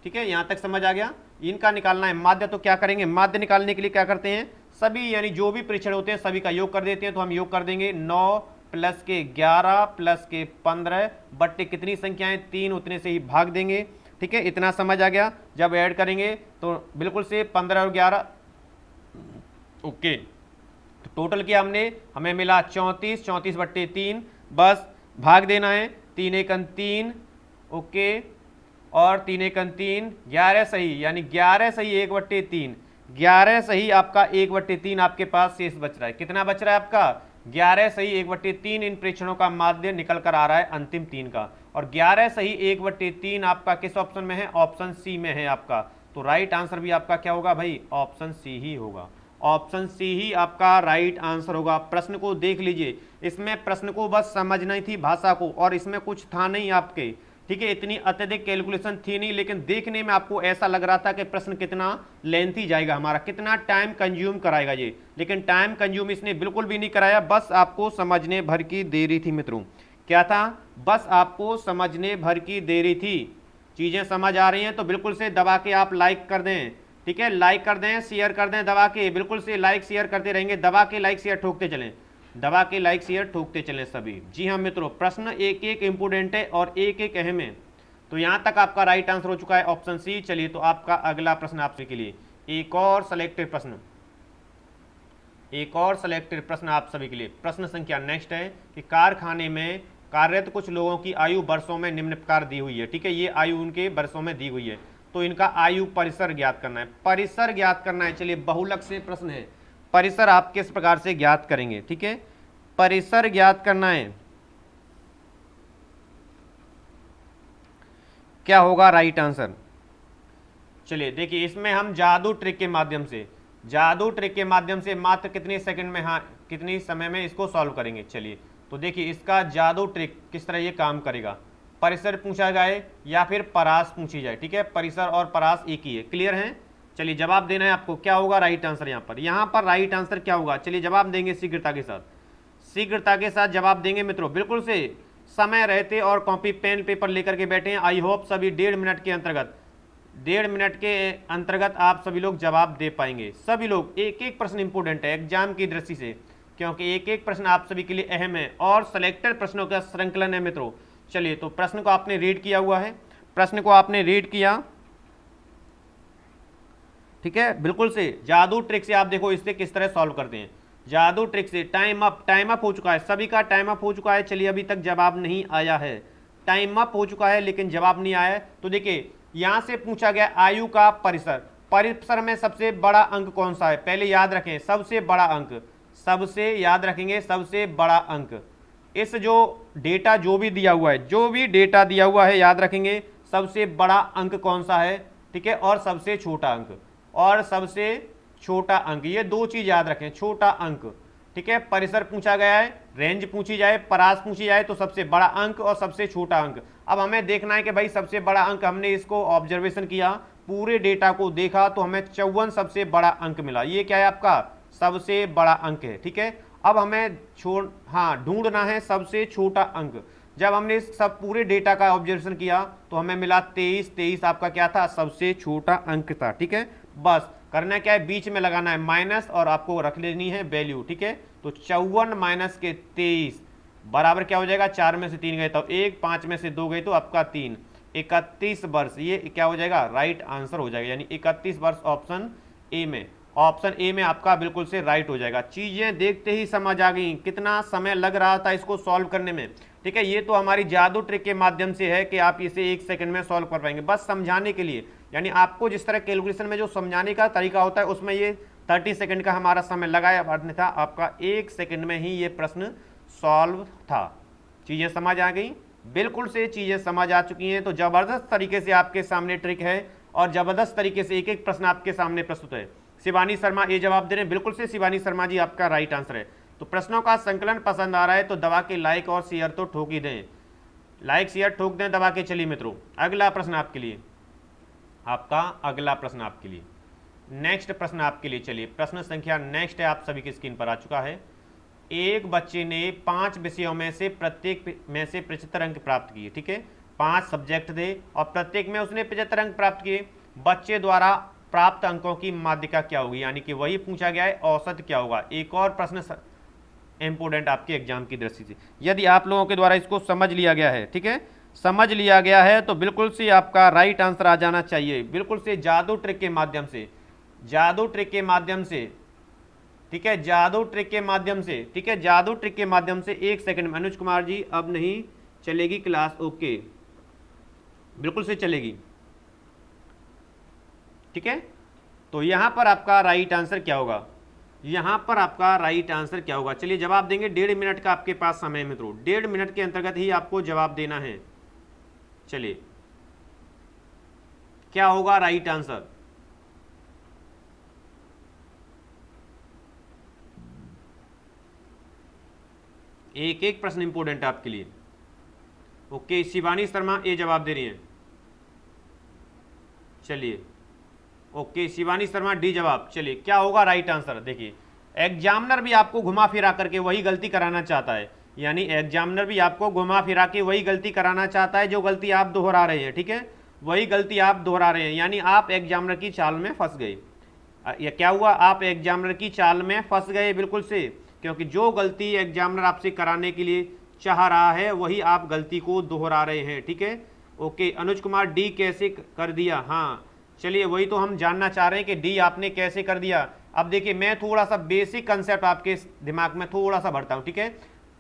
ठीक है। यहाँ तक समझ आ गया, इनका निकालना है माध्य। तो क्या करेंगे, माध्य निकालने के लिए क्या करते हैं, सभी यानी जो भी प्रेक्षण होते हैं सभी का योग कर देते हैं। तो हम योग कर देंगे 9 प्लस के 11 प्लस के 15 बट्टे कितनी संख्याएं 3, उतने से ही भाग देंगे, ठीक है। इतना समझ आ गया। जब ऐड करेंगे तो बिल्कुल से 15 और 11, ओके। तो टोटल किया हमने, हमें मिला 34, 34 बट्टे 3, बस भाग देना है, 3 1 3, ओके, और 3 1 3, 11 सही, यानी 11 सही 1/3, 11 सही आपका 1/3 आपके पास शेष बच रहा है। कितना बच रहा है आपका, 11 सही 1/3 इन प्रेक्षणों का माध्य निकल कर आ रहा है अंतिम 3 का। और 11 सही 1/3 आपका किस ऑप्शन में है, ऑप्शन सी में है आपका। तो राइट आंसर भी आपका क्या होगा भाई, ऑप्शन सी ही होगा, ऑप्शन सी ही आपका राइट आंसर होगा। प्रश्न को देख लीजिए, इसमें प्रश्न को बस समझना ही थी भाषा को, और इसमें कुछ था नहीं आपके, ठीक है, इतनी अत्यधिक कैलकुलेशन थी नहीं, लेकिन देखने में आपको ऐसा लग रहा था कि प्रश्न कितना लेंथी जाएगा हमारा, कितना टाइम कंज्यूम कराएगा ये, लेकिन टाइम कंज्यूम इसने बिल्कुल भी नहीं कराया, बस आपको समझने भर की देरी थी मित्रों। क्या था? बस आपको समझने भर की देरी थी। चीजें समझ आ रही हैं तो बिल्कुल से दबा के आप लाइक कर दें, ठीक है, लाइक कर दें, शेयर कर दें दबा के, बिल्कुल से लाइक शेयर करते रहेंगे, दबा के लाइक शेयर ठोकते चलें, दबा के लाइक शेयर ठोकते चलें सभी। जी हाँ मित्रों, प्रश्न एक एक इंपोर्टेंट है और एक एक अहम है। तो यहां तक आपका राइट आंसर हो चुका है ऑप्शन सी। चलिए तो आपका अगला प्रश्न आपसे के लिए एक और सेलेक्टेड प्रश्न, एक और सेलेक्टेड प्रश्न आप सभी के लिए। प्रश्न संख्या नेक्स्ट है कि कारखाने में कार्यरत कुछ लोगों की आयु वर्षों में निम्न प्रकार दी हुई है, ठीक है, ये आयु उनके वर्षों में दी हुई है, तो इनका आयु परिसर ज्ञात करना है, परिसर ज्ञात करना है। चलिए बहुलक से प्रश्न है, परिसर आप किस प्रकार से ज्ञात करेंगे, ठीक है, परिसर ज्ञात करना है। क्या होगा राइट आंसर? चलिए देखिए, इसमें हम जादू ट्रिक के माध्यम से, जादू ट्रिक के माध्यम से मात्र कितने सेकंड में, हाँ कितनी समय में इसको सॉल्व करेंगे। चलिए तो देखिए इसका जादू ट्रिक किस तरह ये काम करेगा। परिसर पूछा जाए या फिर परास पूछी जाए, ठीक है, परिसर और परास एक ही है, क्लियर है। चलिए जवाब देना है आपको, क्या होगा राइट आंसर यहाँ पर राइट आंसर क्या होगा? चलिए जवाब देंगे शीघ्रता के साथ, शीघ्रता के साथ जवाब देंगे मित्रों, बिल्कुल से समय रहते और कॉपी पेन पेपर लेकर के बैठे हैं। आई होप सभी 1.5 मिनट के अंतर्गत, 1.5 मिनट के अंतर्गत आप सभी लोग जवाब दे पाएंगे। सभी लोग, एक एक प्रश्न इंपोर्टेंट है एग्जाम की दृष्टि से, क्योंकि एक एक प्रश्न आप सभी के लिए अहम है और सिलेक्टेड प्रश्नों का श्रृंखलन है मित्रों। चलिए तो प्रश्न को आपने रीड किया हुआ है, प्रश्न को आपने रीड किया, ठीक है, बिल्कुल से जादू ट्रिक से आप देखो इससे किस तरह सॉल्व करते हैं। जादू ट्रिक से टाइम अप हो चुका है, सभी का टाइम अप हो चुका है। चलिए अभी तक जवाब नहीं आया है, टाइम अप हो चुका है लेकिन जवाब नहीं आया है। तो देखिए यहां से पूछा गया आयु का परिसर, परिसर में सबसे बड़ा अंक कौन सा है, पहले याद रखें सबसे बड़ा अंक, सबसे याद रखेंगे सबसे बड़ा अंक। इस जो डेटा जो भी दिया हुआ है, जो भी डेटा दिया हुआ है याद रखेंगे सबसे बड़ा अंक कौन सा है, ठीक है, और सबसे छोटा अंक, और सबसे छोटा अंक, ये दो चीज याद रखें, छोटा अंक, ठीक है। परिसर पूछा गया है, रेंज पूछी जाए, परास पूछी जाए तो सबसे बड़ा अंक और सबसे छोटा अंक। अब हमें देखना है कि भाई सबसे बड़ा अंक, हमने इसको ऑब्जर्वेशन किया, पूरे डेटा को देखा तो हमें 54 सबसे बड़ा अंक मिला, ये क्या है आपका सबसे बड़ा अंक है, ठीक है। अब हमें ढूंढना है सबसे छोटा अंक। जब हमने सब पूरे डेटा का ऑब्जर्वेशन किया तो हमें मिला 23 आपका क्या था सबसे छोटा अंक था, ठीक है। बस करना क्या है, बीच में लगाना है माइनस और आपको रख लेनी है वैल्यू, ठीक है। तो 54 माइनस के 23 बराबर क्या हो जाएगा, 4 में से 3 गए तो 1, 5 में से 2 गए तो आपका 3, 31 वर्ष, ये क्या हो जाएगा राइट आंसर हो जाएगा, यानी 31 वर्ष ऑप्शन ए में, ऑप्शन ए में आपका बिल्कुल से राइट हो जाएगा। चीजें देखते ही समझ आ गई, कितना समय लग रहा था इसको सॉल्व करने में, ठीक है। ये तो हमारी जादू ट्रिक के माध्यम से है कि आप इसे 1 सेकंड में सॉल्व कर पाएंगे, बस समझाने के लिए, यानी आपको जिस तरह कैलकुलेशन में जो समझाने का तरीका होता है उसमें ये 30 सेकंड का हमारा समय लगाया, अन्यथा आपका 1 सेकंड में ही ये प्रश्न सॉल्व था। चीजें समझ आ गई, बिल्कुल से चीजें समझ आ चुकी हैं। तो जबरदस्त तरीके से आपके सामने ट्रिक है और जबरदस्त तरीके से एक एक प्रश्न आपके सामने प्रस्तुत है। शिवानी शर्मा ये जवाब दे रहे हैं, बिल्कुल से शिवानी शर्मा जी आपका राइट आंसर है। तो प्रश्नों का संकलन पसंद आ रहा है तो दबा के लाइक और शेयर तो ठोक ही दें, लाइक शेयर ठोक दें दबा के। चलिए मित्रों अगला प्रश्न आपके लिए, आपका अगला प्रश्न आपके लिए, नेक्स्ट प्रश्न आपके लिए। चलिए प्रश्न संख्या नेक्स्ट है, आप सभी की स्क्रीन पर आ चुका है। एक बच्चे ने 5 विषयों में से प्रत्येक में से 75 अंक प्राप्त किए, ठीक है, 5 सब्जेक्ट थे और प्रत्येक में उसने 75 अंक प्राप्त किए। बच्चे द्वारा प्राप्त अंकों की माध्यिका क्या होगी, यानी कि वही पूछा गया है, औसत क्या होगा। एक और प्रश्न इंपोर्टेंट आपके एग्जाम की दृष्टि से, यदि आप लोगों के द्वारा इसको समझ लिया गया है, ठीक है, समझ लिया गया है तो बिल्कुल से आपका राइट आंसर आ जाना चाहिए, बिल्कुल से जादू ट्रिक के माध्यम से, जादू ट्रिक के माध्यम से, ठीक है, जादू ट्रिक के माध्यम से, ठीक है, जादू ट्रिक के माध्यम से। 1 सेकंड में अनुज कुमार जी अब नहीं चलेगी क्लास, ओके बिल्कुल से चलेगी, ठीक है। तो यहां पर आपका राइट आंसर क्या होगा, यहां पर आपका राइट आंसर क्या होगा, चलिए जवाब देंगे। 1.5 मिनट का आपके पास समय है मित्रों, 1.5 मिनट के अंतर्गत ही आपको जवाब देना है। चलिए क्या होगा राइट आंसर, एक एक प्रश्न इंपोर्टेंट है आपके लिए। ओके, शिवानी शर्मा ए जवाब दे रही हैं। चलिए, ओके, शिवानी शर्मा डी जवाब। चलिए, क्या होगा राइट आंसर? देखिए, एग्जामिनर भी आपको घुमा फिरा करके वही गलती कराना चाहता है, यानी एग्जामिनर भी आपको घुमा फिरा के वही गलती कराना चाहता है जो गलती आप दोहरा रहे हैं, ठीक है, वही गलती आप दोहरा रहे हैं, यानी आप एग्जामिनर की चाल में फंस गए। या क्या हुआ? आप एग्जामिनर की चाल में फंस गए, बिल्कुल से, क्योंकि जो गलती एग्जामिनर आपसे कराने के लिए चाह रहा है वही आप गलती को दोहरा रहे हैं, ठीक है। ओके, अनुज कुमार डी कैसे कर दिया? हाँ, चलिए, वही तो हम जानना चाह रहे हैं कि डी आपने कैसे कर दिया। अब देखिए, मैं थोड़ा सा बेसिक कंसेप्ट आपके दिमाग में थोड़ा सा भरता हूँ, ठीक है।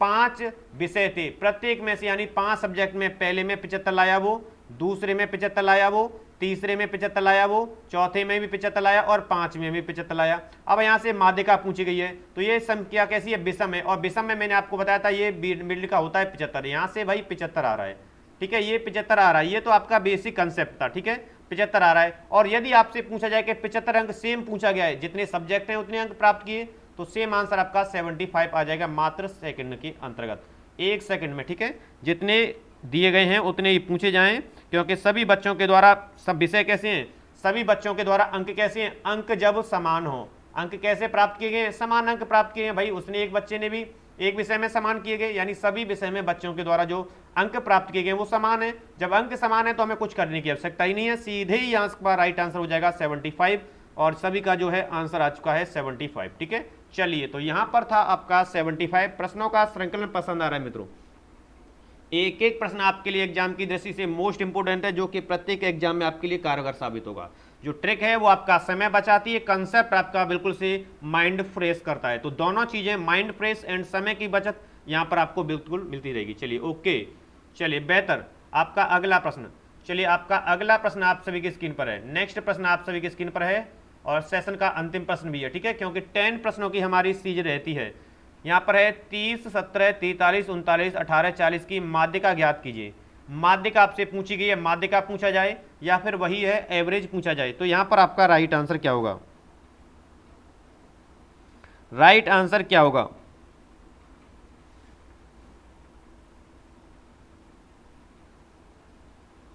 5 विषय थे, प्रत्येक में से, यानी 5 सब्जेक्ट में, पहले में 75 लाया वो, दूसरे में 75 लाया वो, तीसरे में 75 लाया वो, चौथे में भी 75 लाया और 5वें में भी 75 लाया। अब यहाँ से माध्यिका पूछी गई है, तो ये संख्या कैसी है? विषम है, और विषम में मैंने आपको बताया था ये मिडिल का होता है 75, यहाँ से भाई 75 आ रहा है, ठीक है, ये 75 आ रहा है, ये तो आपका बेसिक कंसेप्ट था, ठीक है, 75 आ रहा है। और यदि आपसे पूछा जाए कि 75 अंक सेम पूछा गया है, जितने सब्जेक्ट हैं उतने अंक प्राप्त किए, तो सेम आंसर आपका 75 आ जाएगा, मात्र सेकंड के अंतर्गत, 1 सेकंड में, ठीक है। जितने दिए गए हैं उतने ही पूछे जाएं, क्योंकि सभी बच्चों के द्वारा, सब विषय कैसे हैं, सभी बच्चों के द्वारा अंक कैसे हैं, अंक जब समान हो। अंक कैसे प्राप्त किए गए? समान अंक प्राप्त किए हैं भाई, उसने एक बच्चे ने भी एक विषय में समान किए गए, यानी सभी विषय में बच्चों के द्वारा जो अंक प्राप्त किए गए वो समान है। जब अंक समान है तो हमें कुछ करने की आवश्यकता ही नहीं है, सीधे ही यहाँ का राइट आंसर हो जाएगा 75, और सभी का जो है आंसर आ चुका है 75, ठीक है। चलिए, तो यहाँ पर था आपका 75। प्रश्नों का संकलन पसंद आ रहा है मित्रों? एक एक प्रश्न आपके लिए एग्जाम की दृष्टि से मोस्ट इंपोर्टेंट है, जो कि प्रत्येक एग्जाम में आपके लिए कारगर साबित होगा। जो ट्रिक है वो आपका समय बचाती है, कंसेप्ट आपका बिल्कुल से माइंड फ्रेश करता है। तो दोनों चीजें, माइंड फ्रेश एंड समय की बचत, यहाँ पर आपको बिल्कुल मिलती रहेगी। चलिए, ओके, चलिए, बेहतर। आपका अगला प्रश्न, चलिए, आपका अगला प्रश्न आप सभी की स्क्रीन पर है। नेक्स्ट प्रश्न आप सभी की स्क्रीन पर है, और सेशन का अंतिम प्रश्न भी है, ठीक है, क्योंकि 10 प्रश्नों की हमारी सीरीज रहती है। यहाँ पर है 30, 17, 43, 39, 18, 40 की माध्यिका ज्ञात कीजिए। माध्यिका आपसे पूछी गई है, माध्यिका पूछा जाए या फिर वही है एवरेज पूछा जाए, तो यहाँ पर आपका राइट आंसर क्या होगा? राइट आंसर क्या होगा?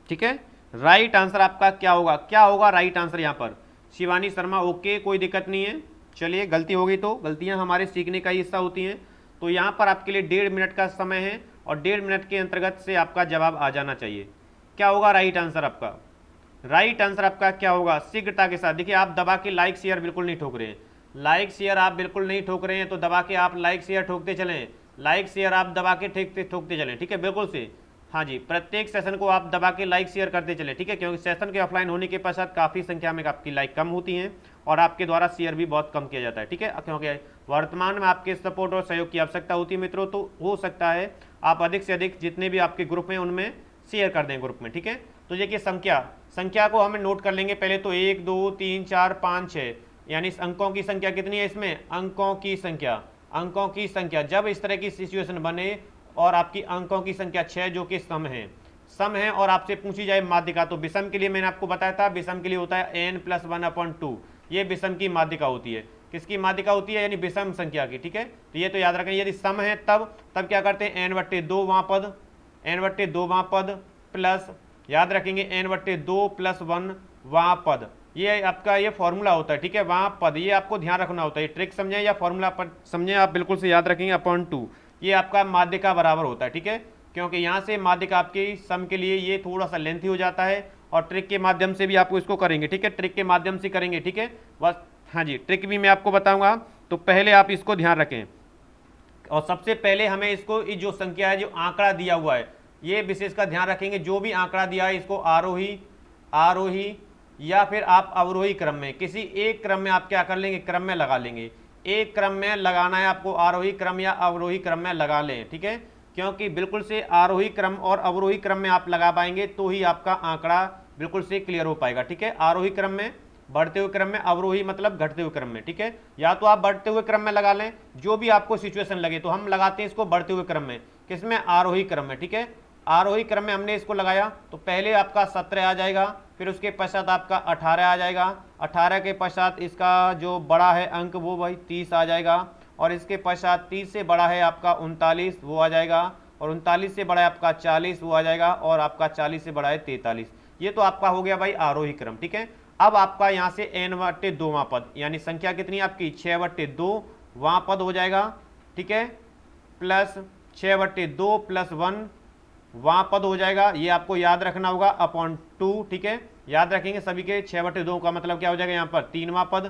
ठीक है, राइट आंसर आपका क्या होगा? क्या होगा राइट आंसर यहाँ पर? शिवानी शर्मा ओके, कोई दिक्कत नहीं है। चलिए, गलती हो गई तो गलतियां हमारे सीखने का हिस्सा होती हैं। तो यहाँ पर आपके लिए 1.5 मिनट का समय है, और 1.5 मिनट के अंतर्गत से आपका जवाब आ जाना चाहिए। क्या होगा राइट आंसर आपका? राइट आंसर आपका क्या होगा? शीघ्रता के साथ देखिए, आप दबा के लाइक शेयर बिल्कुल नहीं ठोक रहे हैं, लाइक शेयर आप बिल्कुल नहीं ठोक रहे हैं, तो दबा के आप लाइक शेयर ठोकते चलें, लाइक शेयर आप दबा के ठोकते चलें, ठीक है, बिल्कुल से। हाँ जी, प्रत्येक सेशन को आप दबा के लाइक शेयर करते चले, ठीक है, क्योंकि सेशन के ऑफलाइन होने के पश्चात काफ़ी संख्या में आपकी लाइक कम होती हैं, और आपके द्वारा शेयर भी बहुत कम किया जाता है, ठीक है, क्योंकि वर्तमान में आपके सपोर्ट और सहयोग की आवश्यकता होती है मित्रों। तो हो सकता है आप अधिक से अधिक जितने भी आपके ग्रुप हैं उनमें शेयर कर दें, ग्रुप में, ठीक है। तो देखिए, संख्या को हमें नोट कर लेंगे पहले। तो 1, 2, 3, 4, 5, 6, यानी अंकों की संख्या कितनी है इसमें? अंकों की संख्या जब इस तरह की सिचुएशन बने और आपकी अंकों की संख्या 6 जो कि सम है, और आपसे पूछी जाए माध्यिका, तो विषम के लिए मैंने आपको बताया था, विषम के लिए होता है n+1/2, ये विषम की माध्यिका होती है। किसकी माध्यिका होती है? यानी विषम संख्या की, ठीक है। तो ये तो याद रखें, यदि सम है तब क्या करते हैं? n/2 वहाँ पद प्लस, याद रखेंगे, n/2 + 1 वहाँ पद, ये आपका ये फॉर्मूला होता है, ठीक है, वहाँ पद, ये आपको ध्यान रखना होता है। ट्रिक समझें या फॉर्मूला पर समझें, आप बिल्कुल से याद रखेंगे, /2 ये आपका माध्यिका बराबर होता है, ठीक है, क्योंकि यहाँ से माध्यिका आपकी सम के लिए ये थोड़ा सा लेंथी हो जाता है, और ट्रिक के माध्यम से भी आपको इसको करेंगे, ठीक है, ट्रिक के माध्यम से करेंगे, ठीक है, बस। हाँ जी, ट्रिक भी मैं आपको बताऊंगा, तो पहले आप इसको ध्यान रखें। और सबसे पहले हमें इसको, ये जो संख्या है, जो आंकड़ा दिया हुआ है, ये विशेष का ध्यान रखेंगे। जो भी आंकड़ा दिया है इसको आरोही या फिर आप अवरोही क्रम में, किसी एक क्रम में आप क्या कर लेंगे? क्रम में लगा लेंगे। एक क्रम में लगाना है आपको, आरोही क्रम या अवरोही क्रम में लगा लें, ठीक है, क्योंकि बिल्कुल से आरोही क्रम और अवरोही क्रम में आप लगा पाएंगे तो ही आपका आंकड़ा बिल्कुल से क्लियर हो पाएगा, ठीक है। आरोही क्रम में, बढ़ते हुए क्रम में, अवरोही मतलब घटते हुए क्रम में, ठीक है। या तो आप बढ़ते हुए क्रम में लगा लें, जो भी आपको सिचुएशन लगे, तो हम लगाते हैं इसको बढ़ते हुए क्रम में, किसमें? आरोही क्रम में, ठीक है। आरोही क्रम में हमने इसको लगाया, तो पहले आपका 17 आ जाएगा, फिर उसके पश्चात आपका 18 आ जाएगा, 18 के पश्चात इसका जो बड़ा है अंक वो भाई 30 आ जाएगा, और इसके पश्चात 30 से बड़ा है आपका 39 वो आ जाएगा, और 39 से बड़ा है आपका 40 वो आ जाएगा, और आपका 40 से बड़ा है 43। ये तो आपका हो गया भाई आरोही क्रम, ठीक है। अब आपका यहाँ से n/2वां पद, यानी संख्या कितनी है आपकी 6/2वां पद हो जाएगा, ठीक है, प्लस 6/2 प्लस 1 वहां पद हो जाएगा। ये आपको याद रखना होगा अपॉन 2, ठीक है, याद रखेंगे सभी के। 6/2 का मतलब क्या हो जाएगा यहाँ पर 3वां पद,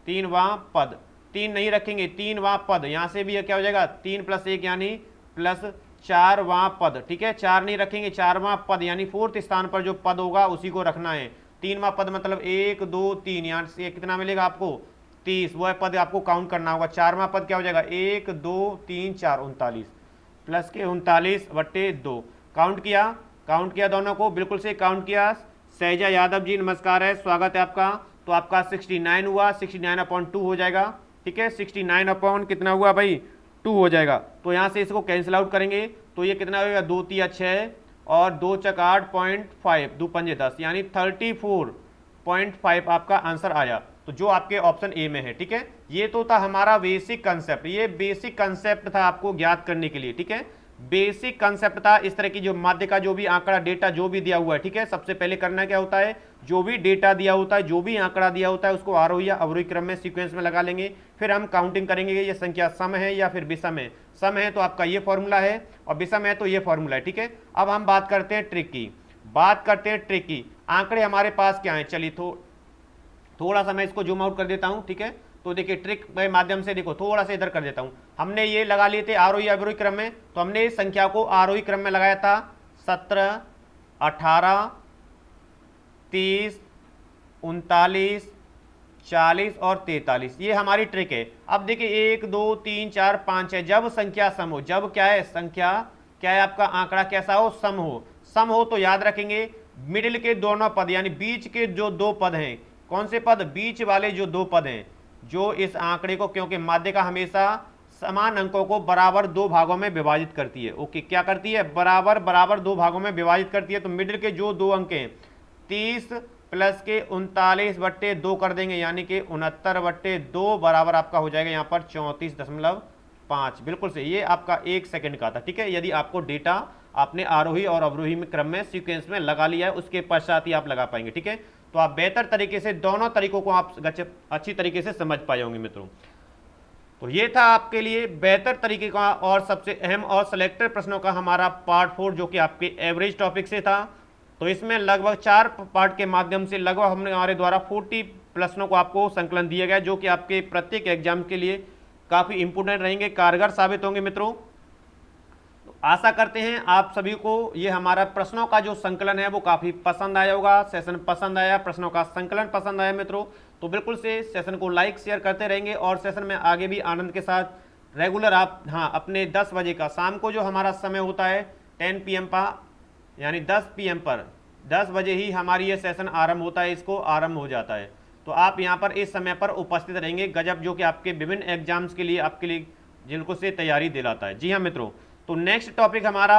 3वां पद, 3 नहीं रखेंगे 3वां पद, यहाँ से भी क्या हो जाएगा 3 + 1 यानी प्लस 4वां पद, ठीक है, 4 नहीं रखेंगे 4वां पद, यानी 4th स्थान पर जो पद होगा उसी को रखना है। 3वां पद मतलब 1 2 3, यहाँ से कितना मिलेगा आपको 30, वह पद आपको काउंट करना होगा। 4वां पद क्या हो जाएगा 1 2 3 4 39 प्लस के 39/2 काउंट किया दोनों को, बिल्कुल से काउंट किया। सहजा यादव जी नमस्कार है, स्वागत है आपका। तो आपका 69 हुआ, 69/2 हो जाएगा, ठीक है, 69 कितना हुआ भाई 2 हो जाएगा। तो यहाँ से इसको कैंसिल आउट करेंगे तो ये कितना होगा 2 × 6 और 2 × 8 0.5, 2 × 5 10, यानी 34.5 आपका आंसर आया। तो जो आपके ऑप्शन ए में है, ठीक है। ये तो था हमारा बेसिक कंसेप्ट, ये बेसिक कंसेप्ट था आपको ज्ञात करने के लिए, ठीक है, बेसिक कंसेप्ट था। इस तरह की जो माध्य का जो भी आंकड़ा डेटा जो भी दिया हुआ है, ठीक है, सबसे पहले करना क्या होता है, जो भी डेटा दिया होता है, जो भी आंकड़ा दिया होता है उसको आरोही या अवरोही क्रम में सीक्वेंस में लगा लेंगे। फिर हम काउंटिंग करेंगे ये संख्या सम है या फिर विषम है। सम है तो आपका ये फॉर्मूला है और विषम है तो ये फॉर्मूला है, ठीक है। अब हम बात करते हैं ट्रिक की, आंकड़े हमारे पास क्या है, चलिए थोड़ा सा मैं इसको जूम आउट कर देता हूं, ठीक है। तो देखिए ट्रिक के माध्यम से देखो, थोड़ा सा इधर कर देता हूं। हमने ये लगा लिए थे आरोही अवरोही क्रम में, तो हमने इस संख्या को आरोही क्रम में लगाया था 17 18 30 39 40 और 43, ये हमारी ट्रिक है। अब देखिए 1 2 3 4 5 है, जब संख्या सम हो, जब क्या है संख्या क्या है आपका आंकड़ा कैसा हो, सम हो तो याद रखेंगे मिडिल के दोनों पद, यानी बीच के जो दो पद हैं, कौन से पद, बीच वाले जो दो पद हैं, जो इस आंकड़े को, क्योंकि माध्यिका हमेशा समान अंकों को बराबर 2 भागों में विभाजित करती है। ओके, क्या करती है, बराबर 2 भागों में विभाजित करती है। तो मिडिल के जो 2 अंक हैं 30 प्लस के 39/2 कर देंगे, यानी कि 69/2 बराबर आपका हो जाएगा यहाँ पर 34.5। बिल्कुल से ये आपका 1 सेकंड का था, ठीक है। यदि आपको डेटा आपने आरोही और अवरोही में क्रम में सीक्वेंस में लगा लिया है, उसके पश्चात ही आप लगा पाएंगे, ठीक है। तो आप बेहतर तरीके से दोनों तरीकों को आप अच्छी तरीके से समझ पाए होंगे मित्रों। तो ये था आपके लिए बेहतर तरीके का और सबसे अहम और सिलेक्टेड प्रश्नों का हमारा पार्ट 4, जो कि आपके एवरेज टॉपिक से था। तो इसमें लगभग 4 पार्ट के माध्यम से लगभग हमने हमारे द्वारा 40 प्रश्नों को आपको संकलन दिया गया, जो कि आपके प्रत्येक एग्जाम के लिए काफ़ी इंपोर्टेंट रहेंगे, कारगर साबित होंगे मित्रों। आशा करते हैं आप सभी को ये हमारा प्रश्नों का जो संकलन है वो काफ़ी पसंद आया होगा, सेशन पसंद आया, प्रश्नों का संकलन पसंद आया मित्रों। तो बिल्कुल से सेशन को लाइक शेयर करते रहेंगे और सेशन में आगे भी आनंद के साथ रेगुलर आप अपने 10 बजे का शाम को जो हमारा समय होता है 10 PM पर, यानी 10 PM पर 10 बजे ही हमारी ये सेशन आरंभ होता है, इसको आरंभ हो जाता है। तो आप यहाँ पर इस समय पर उपस्थित रहेंगे गजब, जो कि आपके विभिन्न एग्जाम्स के लिए आपके लिए जिनको से तैयारी दिलाता है। जी हाँ मित्रों, तो नेक्स्ट टॉपिक हमारा,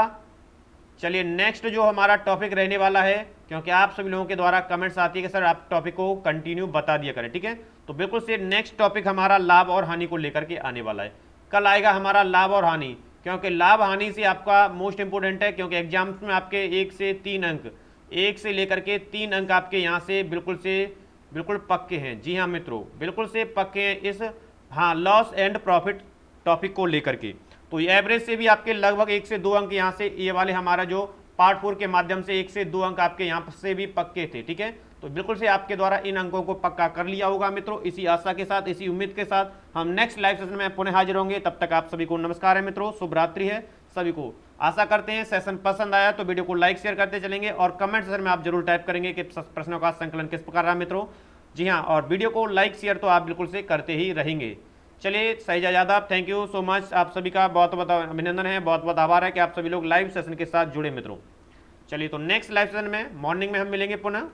चलिए नेक्स्ट जो हमारा टॉपिक रहने वाला है, क्योंकि आप सभी लोगों के द्वारा कमेंट्स आती है कि सर आप टॉपिक को कंटिन्यू बता दिया करें, ठीक है। तो बिल्कुल से नेक्स्ट टॉपिक हमारा लाभ और हानि को लेकर के आने वाला है। कल आएगा हमारा लाभ और हानि, क्योंकि लाभ हानि से आपका मोस्ट इंपोर्टेंट है, क्योंकि एग्जाम्स में आपके 1 से 3 अंक, 1 से लेकर के 3 अंक आपके यहाँ से बिल्कुल पक्के हैं। जी हाँ मित्रों, बिल्कुल से पक्के हैं इस लॉस एंड प्रॉफिट टॉपिक को लेकर के। तो एवरेज से भी आपके लगभग 1 से 2 अंक यहाँ से ये वाले हमारा जो पार्ट 4 के माध्यम से 1 से 2 अंक आपके यहाँ से भी पक्के थे, ठीक है। तो बिल्कुल से आपके द्वारा इन अंकों को पक्का कर लिया होगा मित्रों। इसी आशा के साथ, इसी उम्मीद के साथ हम नेक्स्ट लाइव सेशन में पुनः हाजिर होंगे। तब तक आप सभी को नमस्कार है मित्रों, शुभ रात्रि है सभी को। आशा करते हैं सेशन पसंद आया तो वीडियो को लाइक शेयर करते चलेंगे और कमेंट सेक्शन में आप जरूर टाइप करेंगे कि प्रश्नों का संकलन किस प्रकार रहा मित्रों। जी हाँ, और वीडियो को लाइक शेयर तो आप बिल्कुल से करते ही रहेंगे। चलिए Sahaja Yadav, thank you so much, आप सभी का बहुत बहुत अभिनंदन है, बहुत बहुत आभार है कि आप सभी लोग लाइव सेशन के साथ जुड़े मित्रों। चलिए तो नेक्स्ट लाइव सेशन में मॉर्निंग में हम मिलेंगे पुनः।